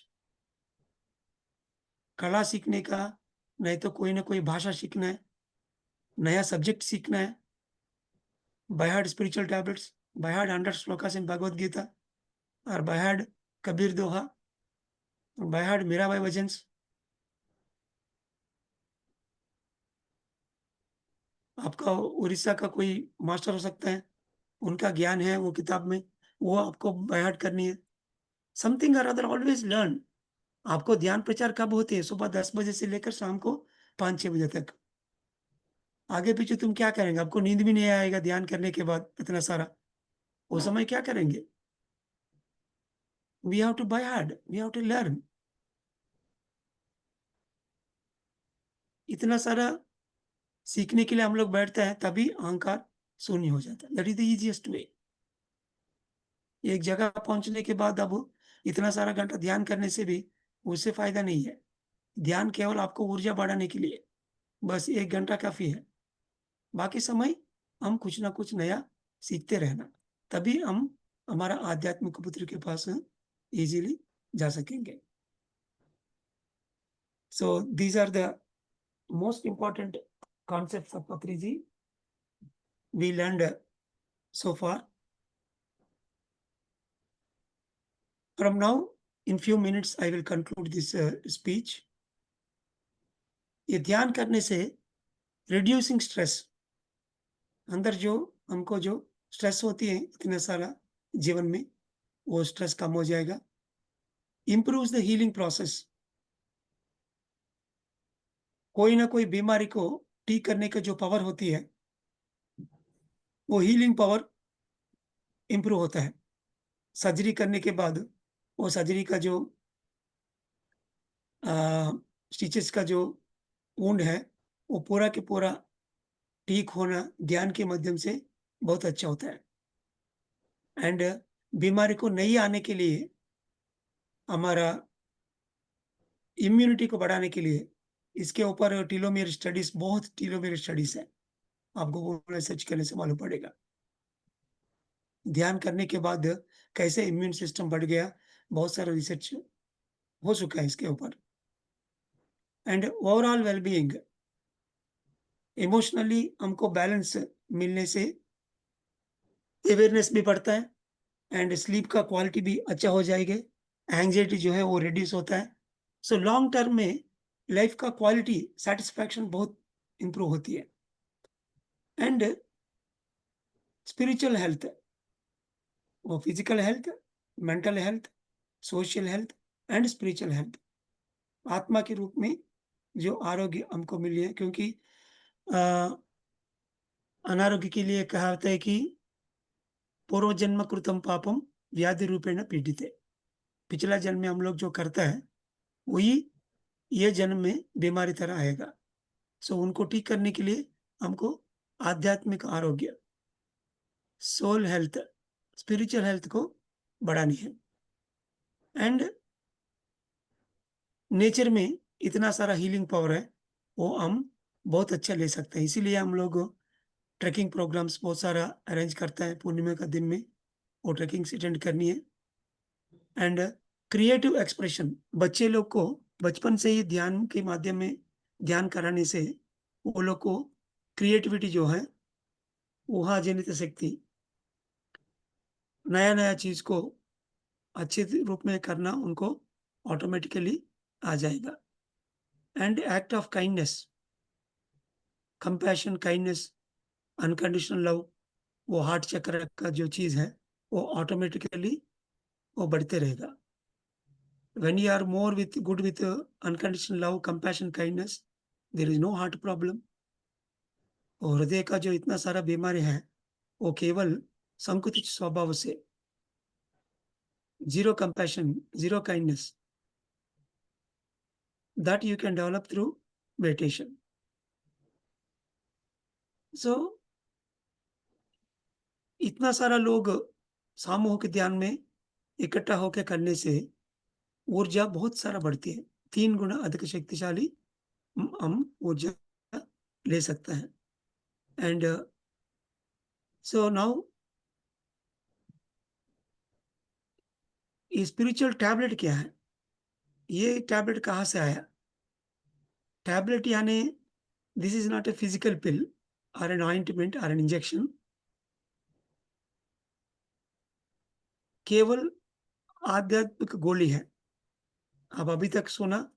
कला सीखने का, नहीं तो कोई ना कोई भाषा सीखना है, नया सब्जेक्ट सीखना है। By heart spiritual tablets, by heart 100 shlokas in Bhagavad Gita, और by heart Kabir doha, by heart Mirabai bhajans. आपका उड़ीसा का कोई मास्टर हो सकता है, उनका ज्ञान है वो किताब में, वो आपको बाय हार्ट करनी है। समथिंग और अदर ऑलवेज लर्न। आपको ध्यान प्रचार कब होते हैं? सुबह 10 बजे से लेकर शाम को 5-6 बजे तक। आगे पीछे तुम क्या करेंगे? आपको नींद भी नहीं आएगा ध्यान करने के बाद इतना सारा। वो समय क्या करेंगे? We have to by heart, we have to learn. इतना सारा सीखने के लिए हम लोग बैठते हैं, तभी अहंकार शून्य हो जाता है। That is the easiest way. एक जगह पहुंचने के बाद अब इतना सारा घंटा ध्यान करने से भी उससे फायदा नहीं है। ध्यान केवल आपको ऊर्जा बढ़ाने के लिए, बस 1 घंटा काफ़ी है। बाकी समय हम कुछ ना कुछ नया सीखते रहना, तभी हम हमारा आध्यात्मिक पुत्र के पास इजीली जा सकेंगे। So these are the most important concepts of Patriji we learned so far. From now, in few minutes, I will conclude this speech. ये ध्यान करने से रिड्यूसिंग स्ट्रेस, अंदर जो हमको जो स्ट्रेस होती है इतना सारा जीवन में, वो स्ट्रेस कम हो जाएगा। Improves the healing process. कोई ना कोई बीमारी को ठीक करने का जो पावर होती है, वो हीलिंग पावर इम्प्रूव होता है। सर्जरी करने के बाद वो सर्जरी का जो स्टिचेस का जो वुंड है, वो पूरा के पूरा ठीक होना ध्यान के माध्यम से बहुत अच्छा होता है। एंड बीमारी को नहीं आने के लिए, हमारा इम्यूनिटी को बढ़ाने के लिए, इसके ऊपर टीलोमेयर स्टडीज, बहुत टीलोमेयर स्टडीज है, आपको गूगल में सर्च करने से मालूम पड़ेगा। ध्यान करने के बाद कैसे इम्यून सिस्टम बढ़ गया, बहुत सारा रिसर्च हो चुका है इसके ऊपर। एंड ओवरऑल वेलबीइंग, इमोशनली हमको बैलेंस मिलने से अवेयरनेस भी बढ़ता है, एंड स्लीप का क्वालिटी भी अच्छा हो जाएगा। एंग्जायटी जो है वो रिड्यूस होता है। सो लॉन्ग टर्म में लाइफ का क्वालिटी, सैटिस्फैक्शन बहुत इंप्रूव होती है। एंड स्पिरिचुअल हेल्थ, वो physical health, mental health, social health and spiritual health, आत्मा के रूप में जो आरोग्य हमको मिली है। क्योंकि अ, अनारोग्य के लिए कहा होता है कि पूर्व जन्म कृतम पापम व्याधि रूपेण पीड़िते। पिछला जन्म में हम लोग जो करता है, वही ये जन्म में बीमारी तरह आएगा। सो उनको ठीक करने के लिए हमको आध्यात्मिक आरोग्य, सोल हेल्थ, स्पिरिचुअल हेल्थ को बढ़ानी है। एंड नेचर में इतना सारा हीलिंग पावर है, वो हम बहुत अच्छा ले सकते हैं। इसीलिए हम लोग ट्रैकिंग प्रोग्राम्स बहुत सारा अरेंज करता है। पूर्णिमा का दिन में वो ट्रैकिंग अटेंड करनी है। एंड क्रिएटिव एक्सप्रेशन, बच्चे लोग को बचपन से ही ध्यान के माध्यम में ध्यान कराने से वो लोग को क्रिएटिविटी जो है, ऊहा जनित शक्ति, नया-नया चीज़ को अच्छे रूप में करना उनको ऑटोमेटिकली आ जाएगा। And act of kindness, compassion, kindness, unconditional love, वो हार्ट चक्र का जो चीज़ है, वो ऑटोमेटिकली वो बढ़ते रहेगा। When you are more with good with unconditional love, compassion, kindness, there is no heart problem. और हृदय का जो इतना सारा बीमारी है, वो केवल संकुचित स्वभाव से, zero compassion, zero kindness, that you can develop through meditation. So इतना सारा लोग सामूहिक ध्यान में इकट्ठा होकर करने से ऊर्जा बहुत सारा बढ़ती है। 3 गुना अधिक शक्तिशाली हम ऊर्जा ले सकते हैं। एंड सो नाउ ये स्पिरिचुअल टैबलेट क्या है? ये टैबलेट कहाँ से आया? टैबलेट यानी this is not a physical pill और एन ऑइंटमेंट और एन इंजेक्शन। केवल आध्यात्मिक गोली है। अब अभी तक सुना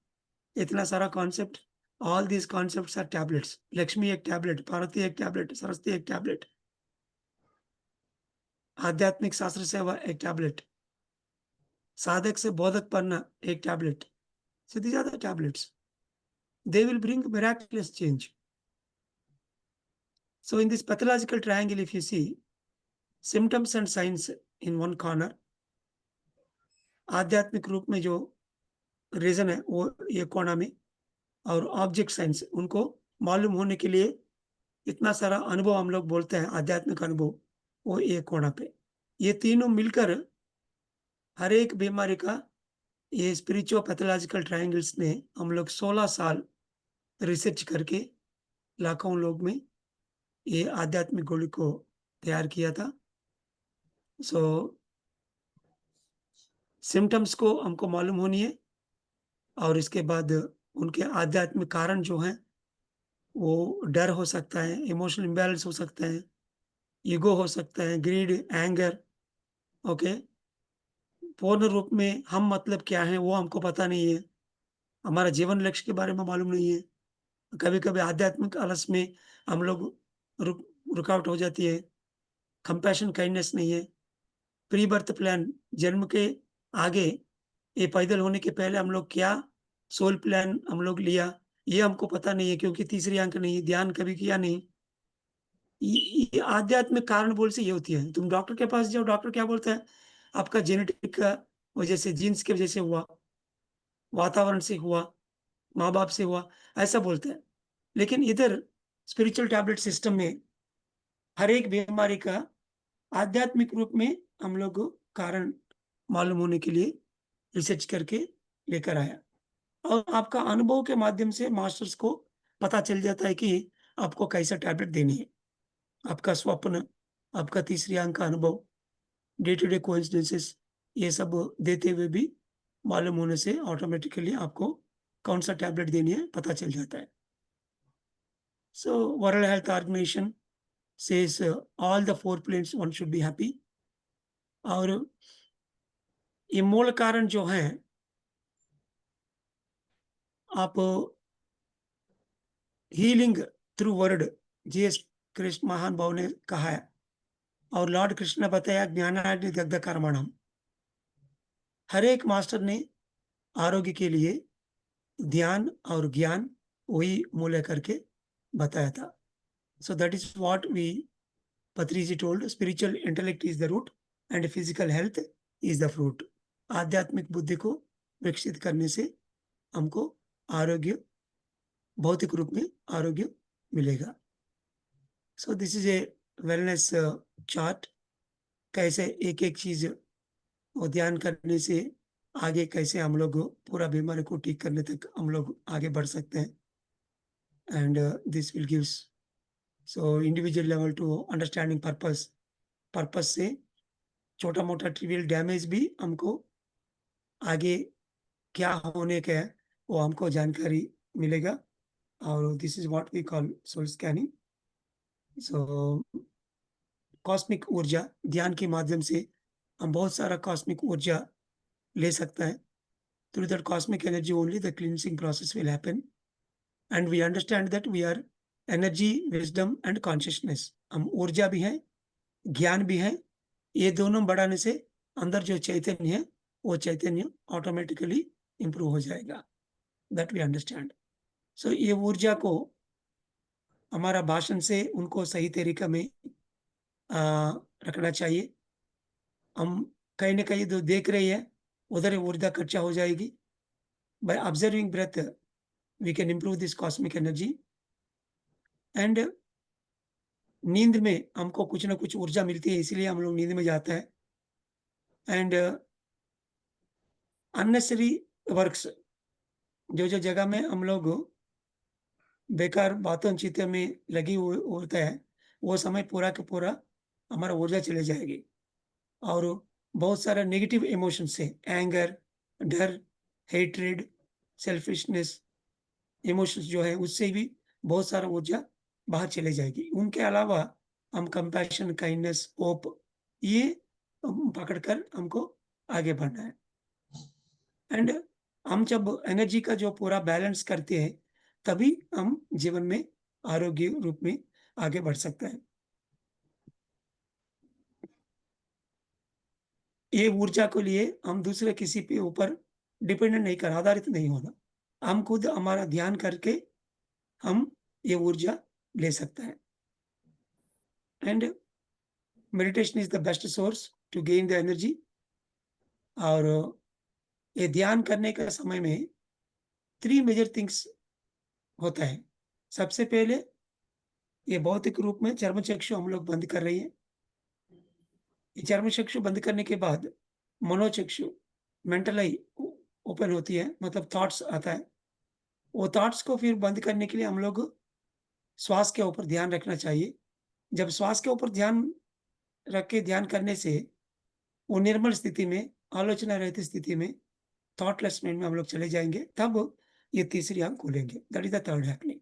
इतना सारा concept, all these concepts are tablets. Lakshmi एक टैबलेट, पार्वती एक टैबलेट, सरस्वती एक टैबलेट, आध्यात्मिक शास्त्र सेवा एक टैबलेट, साधक से बोधक बनना एक tablet. So these are the tablets. They will bring miraculous change. So in this pathological triangle, if you see symptoms and signs in one corner, आध्यात्मिक रूप में जो रीजन है वो एक कोना में, और ऑब्जेक्ट साइंस उनको मालूम होने के लिए इतना सारा अनुभव हम लोग बोलते हैं आध्यात्मिक अनुभव, वो एक कोना पे। ये तीनों मिलकर हर एक बीमारी का, ये स्पिरिचुअल पैथोलॉजिकल ट्रायंगल्स ने हम लोग 16 साल रिसर्च करके लाखों लोग में ये आध्यात्मिक गोली को तैयार किया था। सो सिम्पटम्स को हमको मालूम होनी है, और इसके बाद उनके आध्यात्मिक कारण जो हैं, वो डर हो सकता है, इमोशनल इम्बैलेंस हो सकता है, ईगो हो सकता है, ग्रीड, एंगर, ओके? पूर्ण रूप में हम मतलब क्या है वो हमको पता नहीं है, हमारा जीवन लक्ष्य के बारे में मालूम नहीं है। कभी-कभी आध्यात्मिक आलस में हम लोग रुक रुकावट हो जाती है, कंपैशन, काइंडनेस नहीं है, प्री बर्थ प्लान, जन्म के आगे, ये पैदा होने के पहले हम लोग क्या सोल प्लान हम लोग लिया, ये हमको पता नहीं है, क्योंकि तीसरी आंख नहीं, ध्यान कभी किया नहीं। ये आध्यात्मिक कारण बोल से ये होती है। तुम डॉक्टर के पास जाओ, डॉक्टर क्या बोलता है? आपका जेनेटिक का वजह से, जीन्स की वजह से हुआ, वातावरण से हुआ, माँ-बाप से हुआ, ऐसा बोलते हैं। लेकिन इधर स्पिरिचुअल टैबलेट सिस्टम में हर एक बीमारी का आध्यात्मिक रूप में हम लोग को कारण मालूम होने के लिए रिसर्च करके लेकर आया, और आपका अनुभव के माध्यम से मास्टर्स को पता चल जाता है कि आपको कैसा टैबलेट देनी है। आपका स्वप्न, आपका तीसरी आंख का अनुभव, डे टू डे कोइंसिडेंसेस, ये सब देते हुए भी मालूम होने से ऑटोमेटिकली आपको कौन-सा टैबलेट देनी है पता चल जाता है। So World Health Organization says all the 4 planes one should be happy, और ये मूल कारण जो हैं, आप healing through word, GS Krishna महान भाव ने कहा है, और लॉर्ड कृष्ण ने बताया ज्ञानाग्नि दग्ध कर्मणम। हर एक मास्टर ने आरोग्य के लिए ध्यान और ज्ञान वही मूल्य करके बताया था। So that is what we Patriji told, spiritual intellect is the root and physical health is the fruit. आध्यात्मिक बुद्धि को विकसित करने से हमको आरोग्य, भौतिक रूप में आरोग्य मिलेगा। So this is A wellness chart, कैसे एक-एक चीज़ वो ध्यान करने से आगे कैसे हम लोग पूरा बीमारी को ठीक करने तक हम लोग आगे बढ़ सकते हैं। And this will gives so individual level to understanding purpose. Purpose से छोटा-मोटा ट्रिवियल डैमेज भी हमको आगे क्या होने का है, वो हमको जानकारी मिलेगा, और this is what we call soul scanning. So cosmic ऊर्जा ध्यान के माध्यम से हम बहुत सारा कॉस्मिक ऊर्जा ले सकते हैं। Through that cosmic energy only the cleansing process will happen, and we understand that we are energy, wisdom and consciousness। हम ऊर्जा भी हैं, ज्ञान भी हैं। ये दोनों बढ़ाने से अंदर जो चैतन्य है वो चैतन्य ऑटोमेटिकली इंप्रूव हो जाएगा, दैट वी अंडरस्टैंड। सो ये ऊर्जा को हमारा भाषण से उनको सही तरीका में अ, रखना चाहिए। हम कहीं न कहीं जो देख रहे हैं, उधर ही ऊर्जा खर्चा हो जाएगी। By observing breath we can improve this cosmic energy and नींद में हमको कुछ न कुछ ऊर्जा मिलती है, इसीलिए हम लोग नींद में जाते हैं एंड अननेसेसरी वर्क्स जो जगह में हम लोग बेकार बातों-चीतों में लगी हुए होता है, वो समय पूरा का पूरा हमारा ऊर्जा चली जाएगी और बहुत सारा नेगेटिव इमोशंस है, एंगर, डर, हेट्रेड, सेल्फिशनेस इमोशंस जो है उससे भी बहुत सारा ऊर्जा बाहर चले जाएगी। उनके अलावा हम कंपैशन, काइंडनेस, होप ये पकड़कर हमको आगे बढ़ना है एंड हम जब एनर्जी का जो पूरा बैलेंस करते हैं, तभी हम जीवन में आरोग्य रूप में आगे बढ़ सकते हैं। ये ऊर्जा को लिए हम दूसरे किसी के ऊपर डिपेंडेंट नहीं कर आधारित नहीं होना। हम खुद हमारा ध्यान करके हम ये ऊर्जा ले सकते हैं and meditation is the best source to gain the energy और ये ध्यान करने के समय में 3 मेजर थिंग्स होता है। सबसे पहले ये भौतिक रूप में चर्मचक्षु हम लोग बंद कर रही हैं। ये चर्मचक्षु बंद करने के बाद मनोचक्षु मेंटल आई ओपन होती है मतलब थॉट्स आता है। वो थॉट्स को फिर बंद करने के लिए हम लोग श्वास के ऊपर ध्यान रखना चाहिए। जब श्वास के ऊपर ध्यान रख के ध्यान करने से वो निर्मल स्थिति में, आलोचना रहित स्थिति में, थॉटलेस माइंड में हम लोग चले जाएँगे, तब ये तीसरी आँख खोलेंगे। That is the third happening.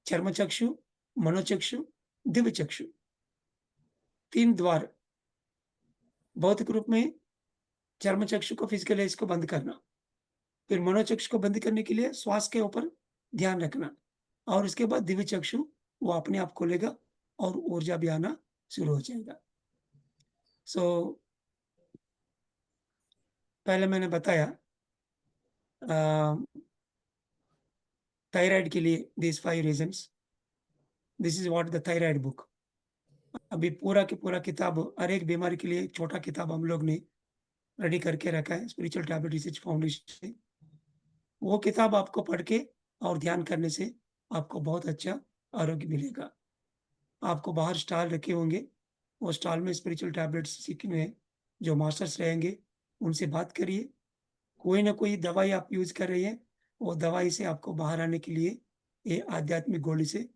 चर्मचक्षु, मनोचक्षु, दिव्य चक्षु 3 द्वार भौतिक रूप में चर्मचक्षु को फिजिकल आइज़ को बंद करना, फिर मनोचक्षु को बंद करने के लिए श्वास के ऊपर ध्यान रखना और उसके बाद दिव्य चक्षु वो अपने आप खोलेगा और ऊर्जा भी आना शुरू हो जाएगा। सो पहले मैंने बताया अ, थायराइड के लिए these 5 reasons, this is what the thyroid book. अभी पूरा की पूरा किताब हर एक बीमारी के लिए एक छोटा किताब हम लोग ने रेडी करके रखा है स्पिरिचुअल टैबलेट रिसर्च फाउंडेशन से। वो किताब आपको पढ़ के और ध्यान करने से आपको बहुत अच्छा आरोग्य मिलेगा। आपको बाहर स्टॉल रखे होंगे, वो स्टॉल में स्पिरिचुअल टैबलेट्स सीखने जो मास्टर्स रहेंगे, उनसे बात करिए। कोई ना कोई दवाई आप यूज़ कर रही हैं, वो दवाई से आपको बाहर आने के लिए ये आध्यात्मिक गोली से,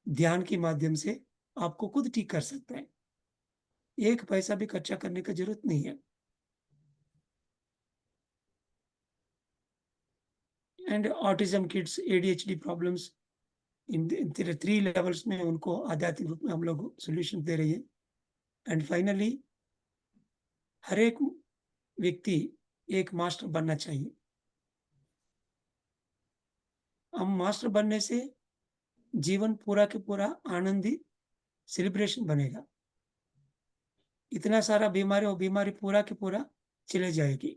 ध्यान के माध्यम से आपको खुद ठीक कर सकता है। एक पैसा भी खर्चा करने की ज़रूरत नहीं है। And autism kids, ADHD problems in 3 levels में उनको आध्यात्मिक रूप में हम लोग सॉल्यूशन दे रही है। एंड फाइनली हर एक व्यक्ति एक मास्टर बनना चाहिए। हम मास्टर बनने से जीवन पूरा के पूरा आनंदी सेलिब्रेशन बनेगा। इतना सारा बीमारी वो बीमारी पूरा के पूरा चले जाएगी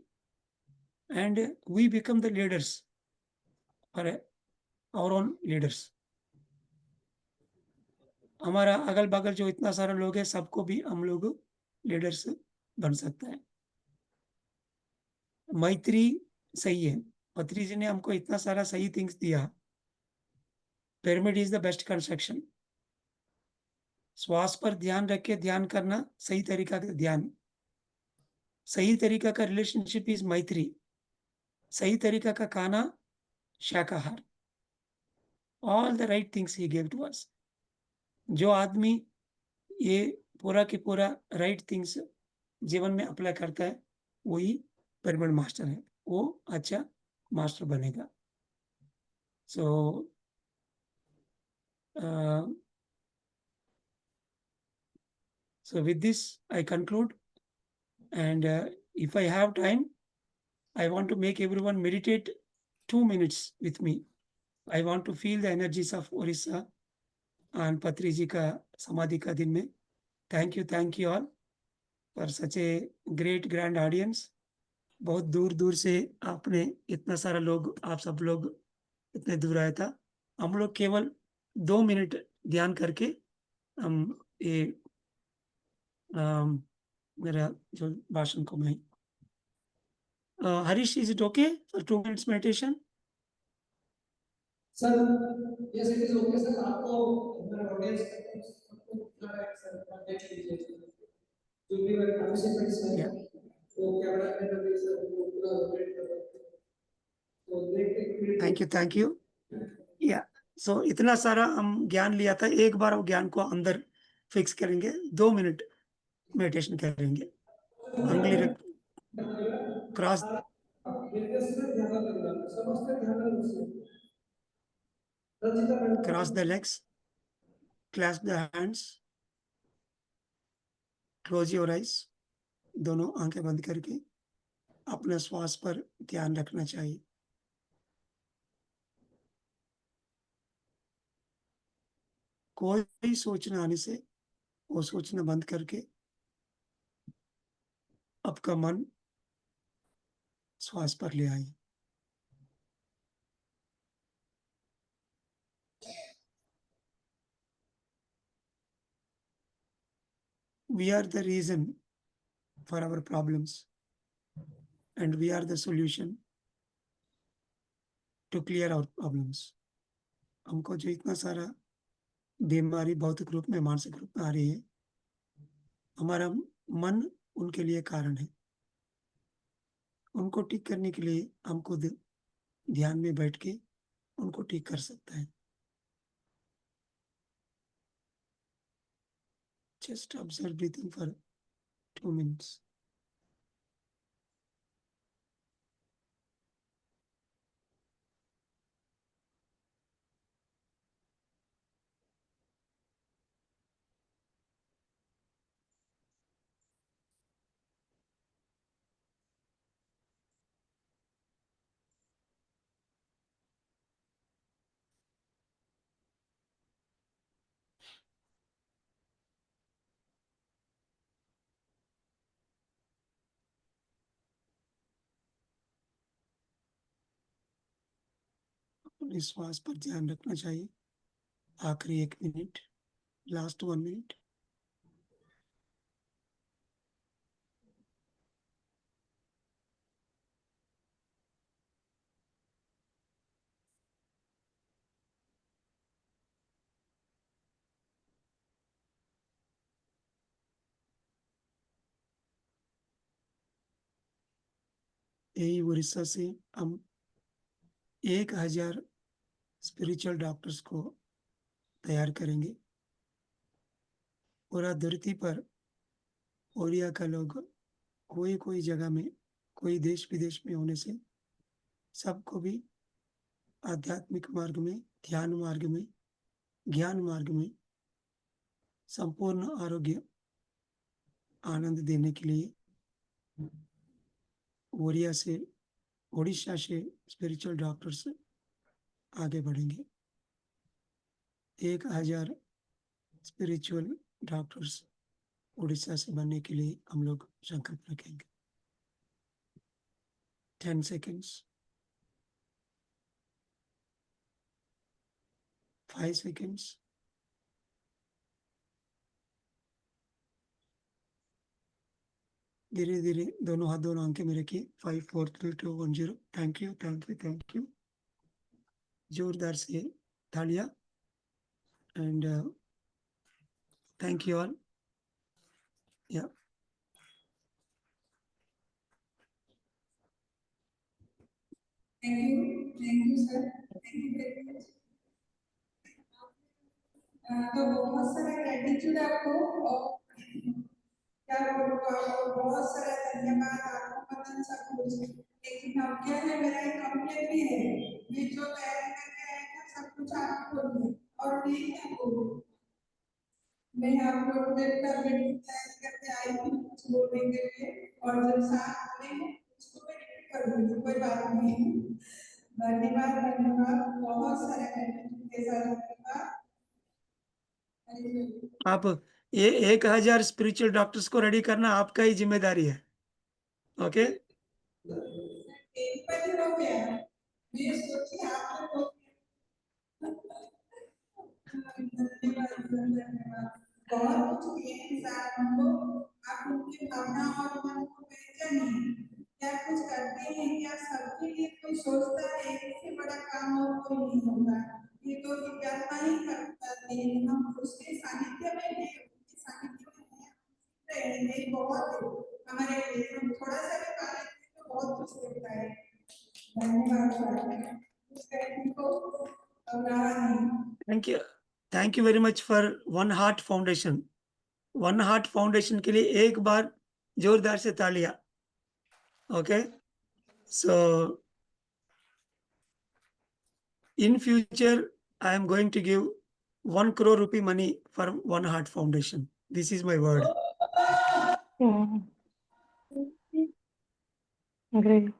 and we become the leaders for our own leaders. हमारा अगल-बगल जो इतना सारा लोग हैं सबको भी हम लोग लीडर्स बन सकते हैं। मैत्री सही है। पत्री जी ने हमको इतना सारा सही थिंग्स दिया। Pyramid is the best construction. श्वास पर ध्यान रख के ध्यान करना सही तरीका का ध्यान। सही तरीका का रिलेशनशिप इज़ मैत्री। सही तरीका का खाना शाकाहार। All the right things he give to us. जो आदमी ये पूरा की पूरा राइट थिंग्स जीवन में अप्लाई करता है, वही पिरामिड मास्टर है। वो अच्छा मास्टर बनेगा। सो uh, so with this I conclude and if I have time, I want to make everyone meditate 2 minutes with me. I want to feel the energies of Orissa and पत्री जी का समाधि का दिन में। Thank you all. For such a great grand audience. बहुत दूर दूर से आपने इतना सारा लोग, आप सब लोग इतने दूर आया था। हम लोग केवल 2 मिनट ध्यान करके हम ये मेरा जो भाषण को मैं Harish, is it okay for 2 minutes meditation? Sir yes it is okay sir, आपको हमारे ऑडियंस को पूरा है सर, आप देख लीजिए जो भी मेरे पार्टिसिपेंट्स हैं या वो कैमरा के अंदर सर वो पूरा रोटेट कर रहे हैं, तो देख के थैंक यू। या सो इतना सारा हम ज्ञान लिया था, एक बार वो ज्ञान को अंदर फिक्स करेंगे, 2 मिनट मेडिटेशन करेंगे। अंगली रख, क्रॉस बिल्कुल सर, ध्यान रखना समझते ध्यान रखना Ranjita cross the madam. Legs, clasp the hands, close your eyes. दोनों आंखें बंद करके अपने श्वास पर ध्यान रखना चाहिए। कोई सोचना आने से वो सोचना बंद करके आपका मन श्वास पर ले आइए। We are the reason for our problems and we are the solution to clear our problems। हमको जो इतना सारा बीमारी भौतिक रूप में, मानसिक रूप में आ रही है, हमारा मन उनके लिए कारण है। उनको ठीक करने के लिए हम खुद ध्यान में बैठ के उनको ठीक कर सकते हैं। Just observe breathing for 2 minutes। अपने श्वास पर ध्यान रखना चाहिए। आखिरी 1 मिनट, लास्ट 1 मिनट। यही उड़ीसा से हम 1000 स्पिरिचुअल डॉक्टर्स को तैयार करेंगे। पूरा धरती पर ओरिया का लोग कोई कोई जगह में, कोई देश विदेश में होने से सबको भी आध्यात्मिक मार्ग में, ध्यान मार्ग में, ज्ञान मार्ग में संपूर्ण आरोग्य आनंद देने के लिए ओरिया से, उड़ीसा से स्पिरिचुअल डॉक्टर्स आगे बढ़ेंगे। 1000 स्पिरिचुअल डॉक्टर्स उड़ीसा से बनने के लिए हम लोग संकल्प रखेंगे। 10 seconds, 5 seconds, धीरे धीरे दोनों हाथ, दोनों आंखें में रखिए। 5 4 3 2 1 0। Thank you, thank you, thank you. जोरदार से तालियां। And thank you all. या thank you sir, thank you very much. तो बहुत सारा ग्रेटिट्यूड आपको, और क्या बोलूं आपको, बहुत सारा धन्यवाद आपको, पता सब कुछ। लेकिन अब क्या है, मेरा एक कंप्लेंट भी है, ये जो तैयारी करके आए थे सब कुछ आपको बोलिए और नहीं आपको। मैं आप लोग देखकर मीटिंग तैयारी करके आई थी कुछ बोलने के लिए, और जब साथ में उसको मैं रिपीट कर दूंगी, कोई बात नहीं। धन्यवाद, धन्यवाद, बहुत सारे ग्रेटिट्यूड के साथ धन्यवाद। आप ये 1000 स्पिरिचुअल डॉक्टर्स को रेडी करना आपका ही जिम्मेदारी है। ओके, एक पर हो गया, मैं सोची आपने तो धन्यवाद। बहुत कुछ किए हैं इंसान हमको, आप उनकी भावना और मन को पहचानिए। क्या कुछ करते हैं, क्या सबके लिए कोई सोचता है, इससे बड़ा काम और कोई नहीं होगा। ये तो जिज्ञासा ही करते हैं, हम उसके सानिध्य में हैं, उनके सानिध्य में हैं, रहेंगे बहुत है हमारे लिए। हम थोड़ा सा भी पा लेते हैं तो बहुत कुछ होता है। धन्यवाद सर, कुछ कहने को अब रहा नहीं। Thank you very much for one heart foundation. One heart foundation के लिए एक बार जोरदार से तालियां। Okay, so in future I am going to give 1 crore rupee money for One Heart Foundation. This is my word. Great.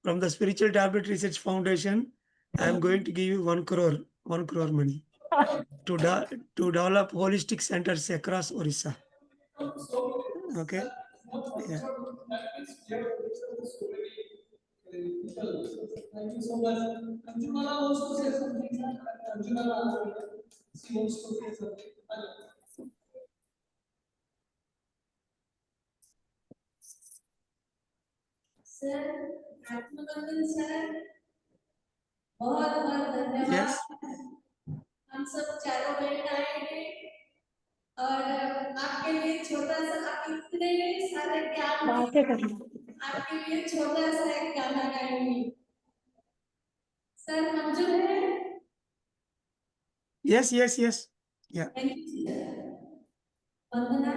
From the Spiritual Tablet Research Foundation, I am going to give you 1 crore money to develop holistic centers across Orissa. Okay, yeah. Thank you so much. Anjumala wants to say something. Anjumala, she wants to say something. Sir, आत्मबंधन sir, बहुत बहुत धन्यवाद। Yes. हम सब चारों बहन आए हैं और आपके लिए छोटा सा, आप इतने सारे ज्ञान बातें करना। आपके लिए छोटा सा एक गाना गाएंगे। सर मंजूर है? Yes, yes, yes. Yeah. वंदना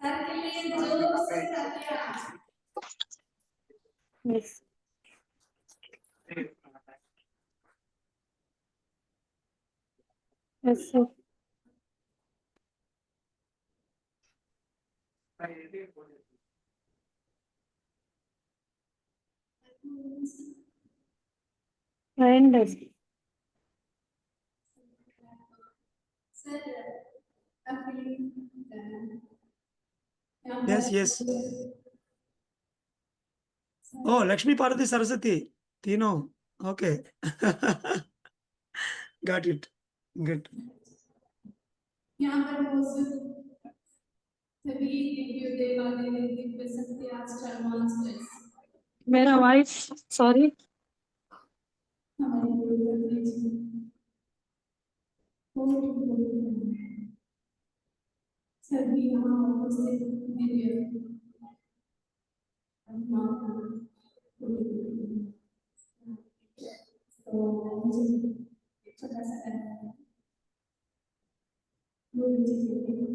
सर के लिए जोर से तालियां। Yes. Yes, sir. And sir अपनी Yes, yes. Oh, Lakshmi Parvati Saraswati. Tino. Okay. Got it. Good. यहाँ पर मौजूद सभी दिव्य देवालय दिव्य शक्ति आस्था मास्टर्स, मेरा वॉइस सॉरी हमारे गुरुदेव जी सभी यहाँ उपस्थित दिव्य तो मुझे छोटा सा करना है। गुरु जी के लिए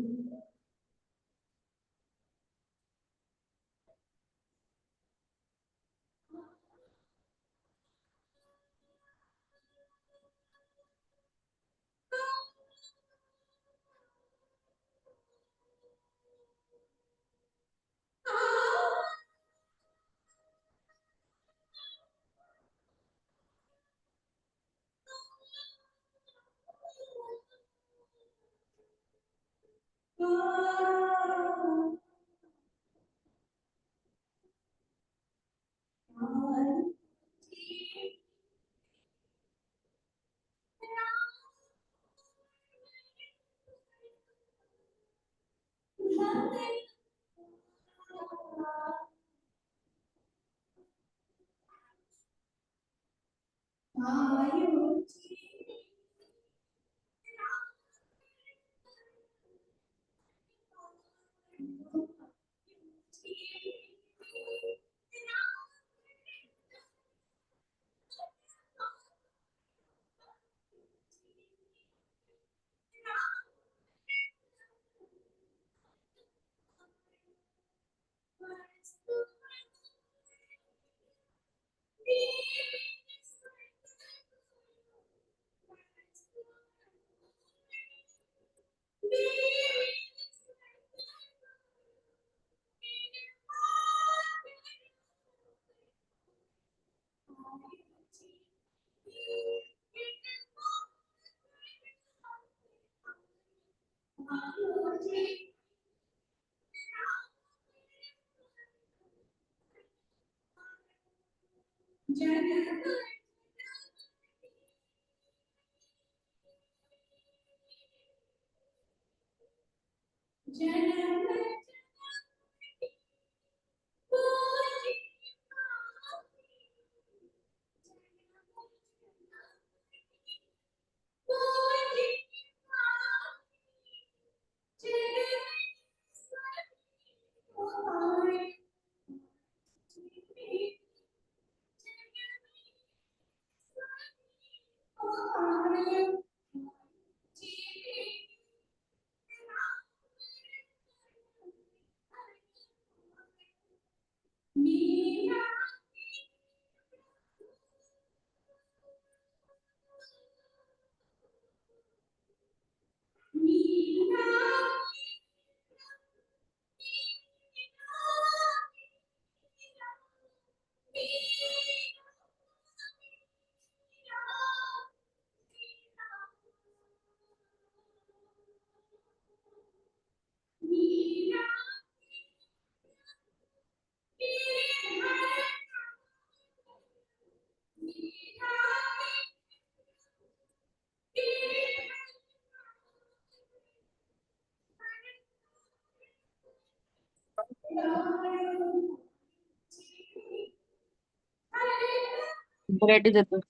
ब्रेड देतो.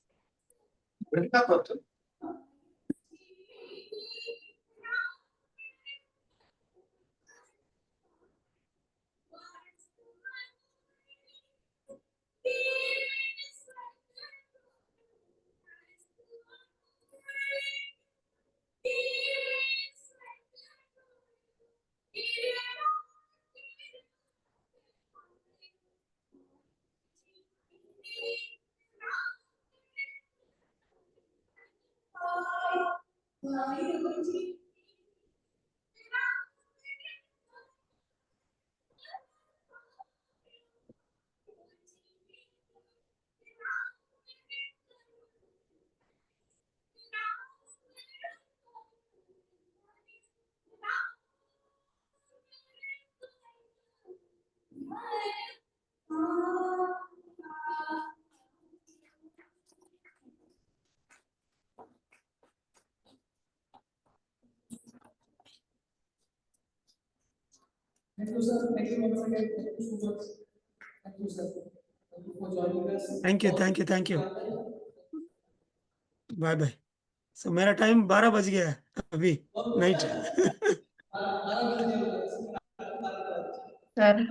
Thank you, sir. Thank you once again. Thank you so much. Thank you, sir. Thank you for joining us. Thank you bye bye. So मेरा टाइम 12 बज गया है अभी नाइट. Sir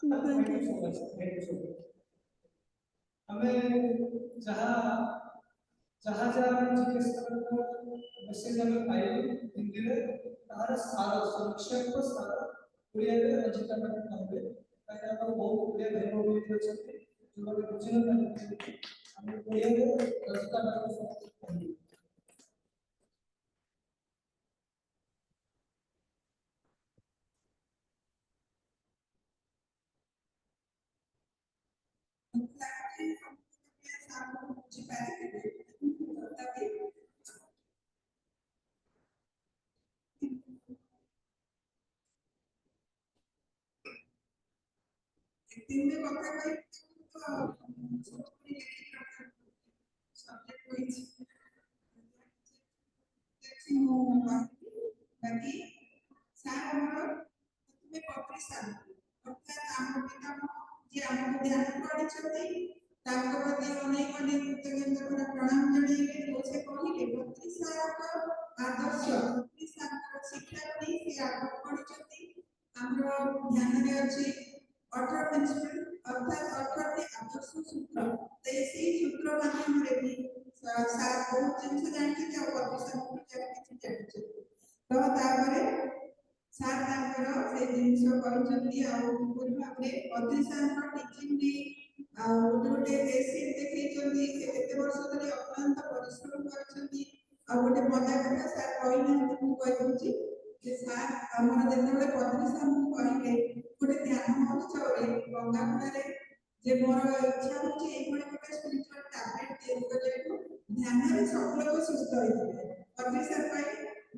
thank you. हमें जहाँ जहाँ जहाँ जिज्ञेस मेसेज हमें पाइलु हिंदी में तार सारा संक्षेप सारा ओडिया रे रचित करना होबे ताकि आपण बहुत ओडिया भाई भौणी अछंती जो लोग बुझिन पारନ୍ତି हम ओडिया रे रचित करना दिन में কথা কই सब्जेक्ट कोई बाकी सार हमर तुम्हें कॉपी सार अर्थात हम पिता जे हमको ध्यान पड़िछथि ताको प्रति अनेक अनेक कृतज्ञता प्रणाम जणाइले दोसे कहिले बत्ती सार आदर्श बत्ती सार शिक्षा नहीं से आगे पड़िछथि हमरो ध्यान रे अछि 18 प्रिंसिपल अर्थात 18 टी आदर्श सूत्र तेसी सूत्र माध्यम रे भी सार बहुत जिनसे जानते थे और ऑफिसर को जाके जानते तो तापरे सार तापर से जिनसो करछथि आ पूरी भाबरे अतिशान टीचिंग नी आ गोटे बेसिक देखै चंदी से केते वर्ष धरि अत्यंत परिश्रम करछथि आ गोटे मजा कथा सार कहिना मु कहि दउची जे सार हमर जेतेबेले प्रतिष्ठान को कहिले गोटे ध्यान महोत्सव रे गंगापुर रे जे मोर इच्छा होची एक गोटे स्पिरिचुअल टैबलेट दे को ध्यान रे सब लोग सुस्त होइते प्रतिष्ठान पाई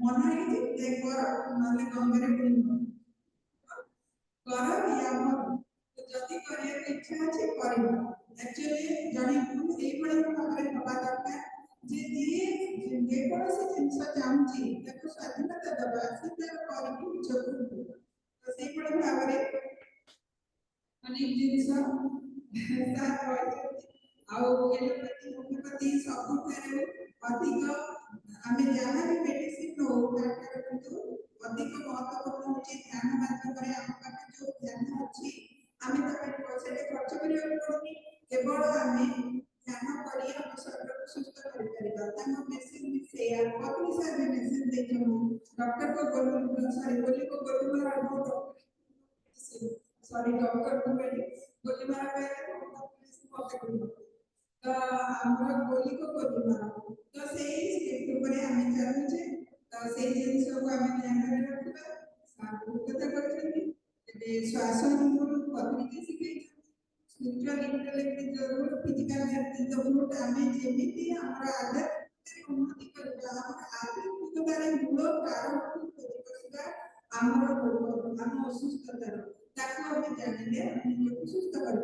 मन है जे कर नले गंगा रे बुलिनो कर या मन जति करिया इच्छा अछि करिबा एक्चुअली जणी ସେଇଭଳି ଭାବରେ ହେବା ଦରକାର ଯେ ଯିଏ ଯେକୌଣସି ଜିନିଷ ଚାହୁଁଛି ତାକୁ ସ୍ୱାଧୀନତା ଦେବା ସେ ତାର କରିକି ନିଜକୁ ତ ସେଇଭଳି ଭାବରେ ଅନେକ ଜିନିଷ ସାର୍ କହିଛନ୍ତି ଆଉ ଏଲୋପାଥି ହୋମିଓପାଥି ସବୁଠାରୁ ଅଧିକ ଆମେ ଯାହା ବି ମେଡିସିନ ନଉ ତାଠାରୁ କିନ୍ତୁ ଅଧିକ ମହତ୍ୱପୂର୍ଣ୍ଣ ହେଉଛି ଧ୍ୟାନ ମାଧ୍ୟମରେ ଆମ ପାଖରେ ଯୋଉ ଧ୍ୟାନ ଅଛି ଆମେ ତା ପାଇଁ ପଇସାଟେ ଖର୍ଚ୍ଚ କରିବାକୁ ପଡୁନି କେବଳ ଆମେ ଧ୍ୟାନ କରି ଆମ ଶରୀରକୁ ସୁସ୍ଥ କରିପାରିବା ତାଙ୍କ ମେସିନ୍ ବି ସେଇଆ ପତ୍ନୀ ସାର୍ ବି ମେସିନ୍ ଦେଇଛନ୍ତି ଡକ୍ଟର को सॉरी बोली को बोली मारा सॉरी डॉक्टर को बोली मारा तो हमरा गोली को गोली मारा तो सेही स्क्रिप्ट ऊपर ଆମେ ଚାଲୁଛେ ତ ସେଇ ଜିନିଷକୁ ଆମେ ଧ୍ୟାନରେ ରଖିବା ସାର୍ କଥା କହିଛନ୍ତି ଏବେ ଶ୍ୱାସ ଅନୁଭବ ପତ୍ନୀକି ଶିଖେଇଛନ୍ତି स्पिरिचुअल इंटेलेक्ट जरूर फिजिकल हेल्थ जरूर ଆମେ ଯେମିତି ଆମର ଆଧ୍ୟାତ୍ମିକ ଉନ୍ନତି କରିବା ଆମର ଆଧ୍ୟାତ୍ମିକତାରେ ମୂଳ କାରଣକୁ ଖୋଜି କରିବା ଆମର ରୋଗ ଆମ ଅସୁସ୍ଥତାର ତାକୁ ଆମେ ଜାଣିଲେ ଆମେ ନିଜକୁ ସୁସ୍ଥ କରିବା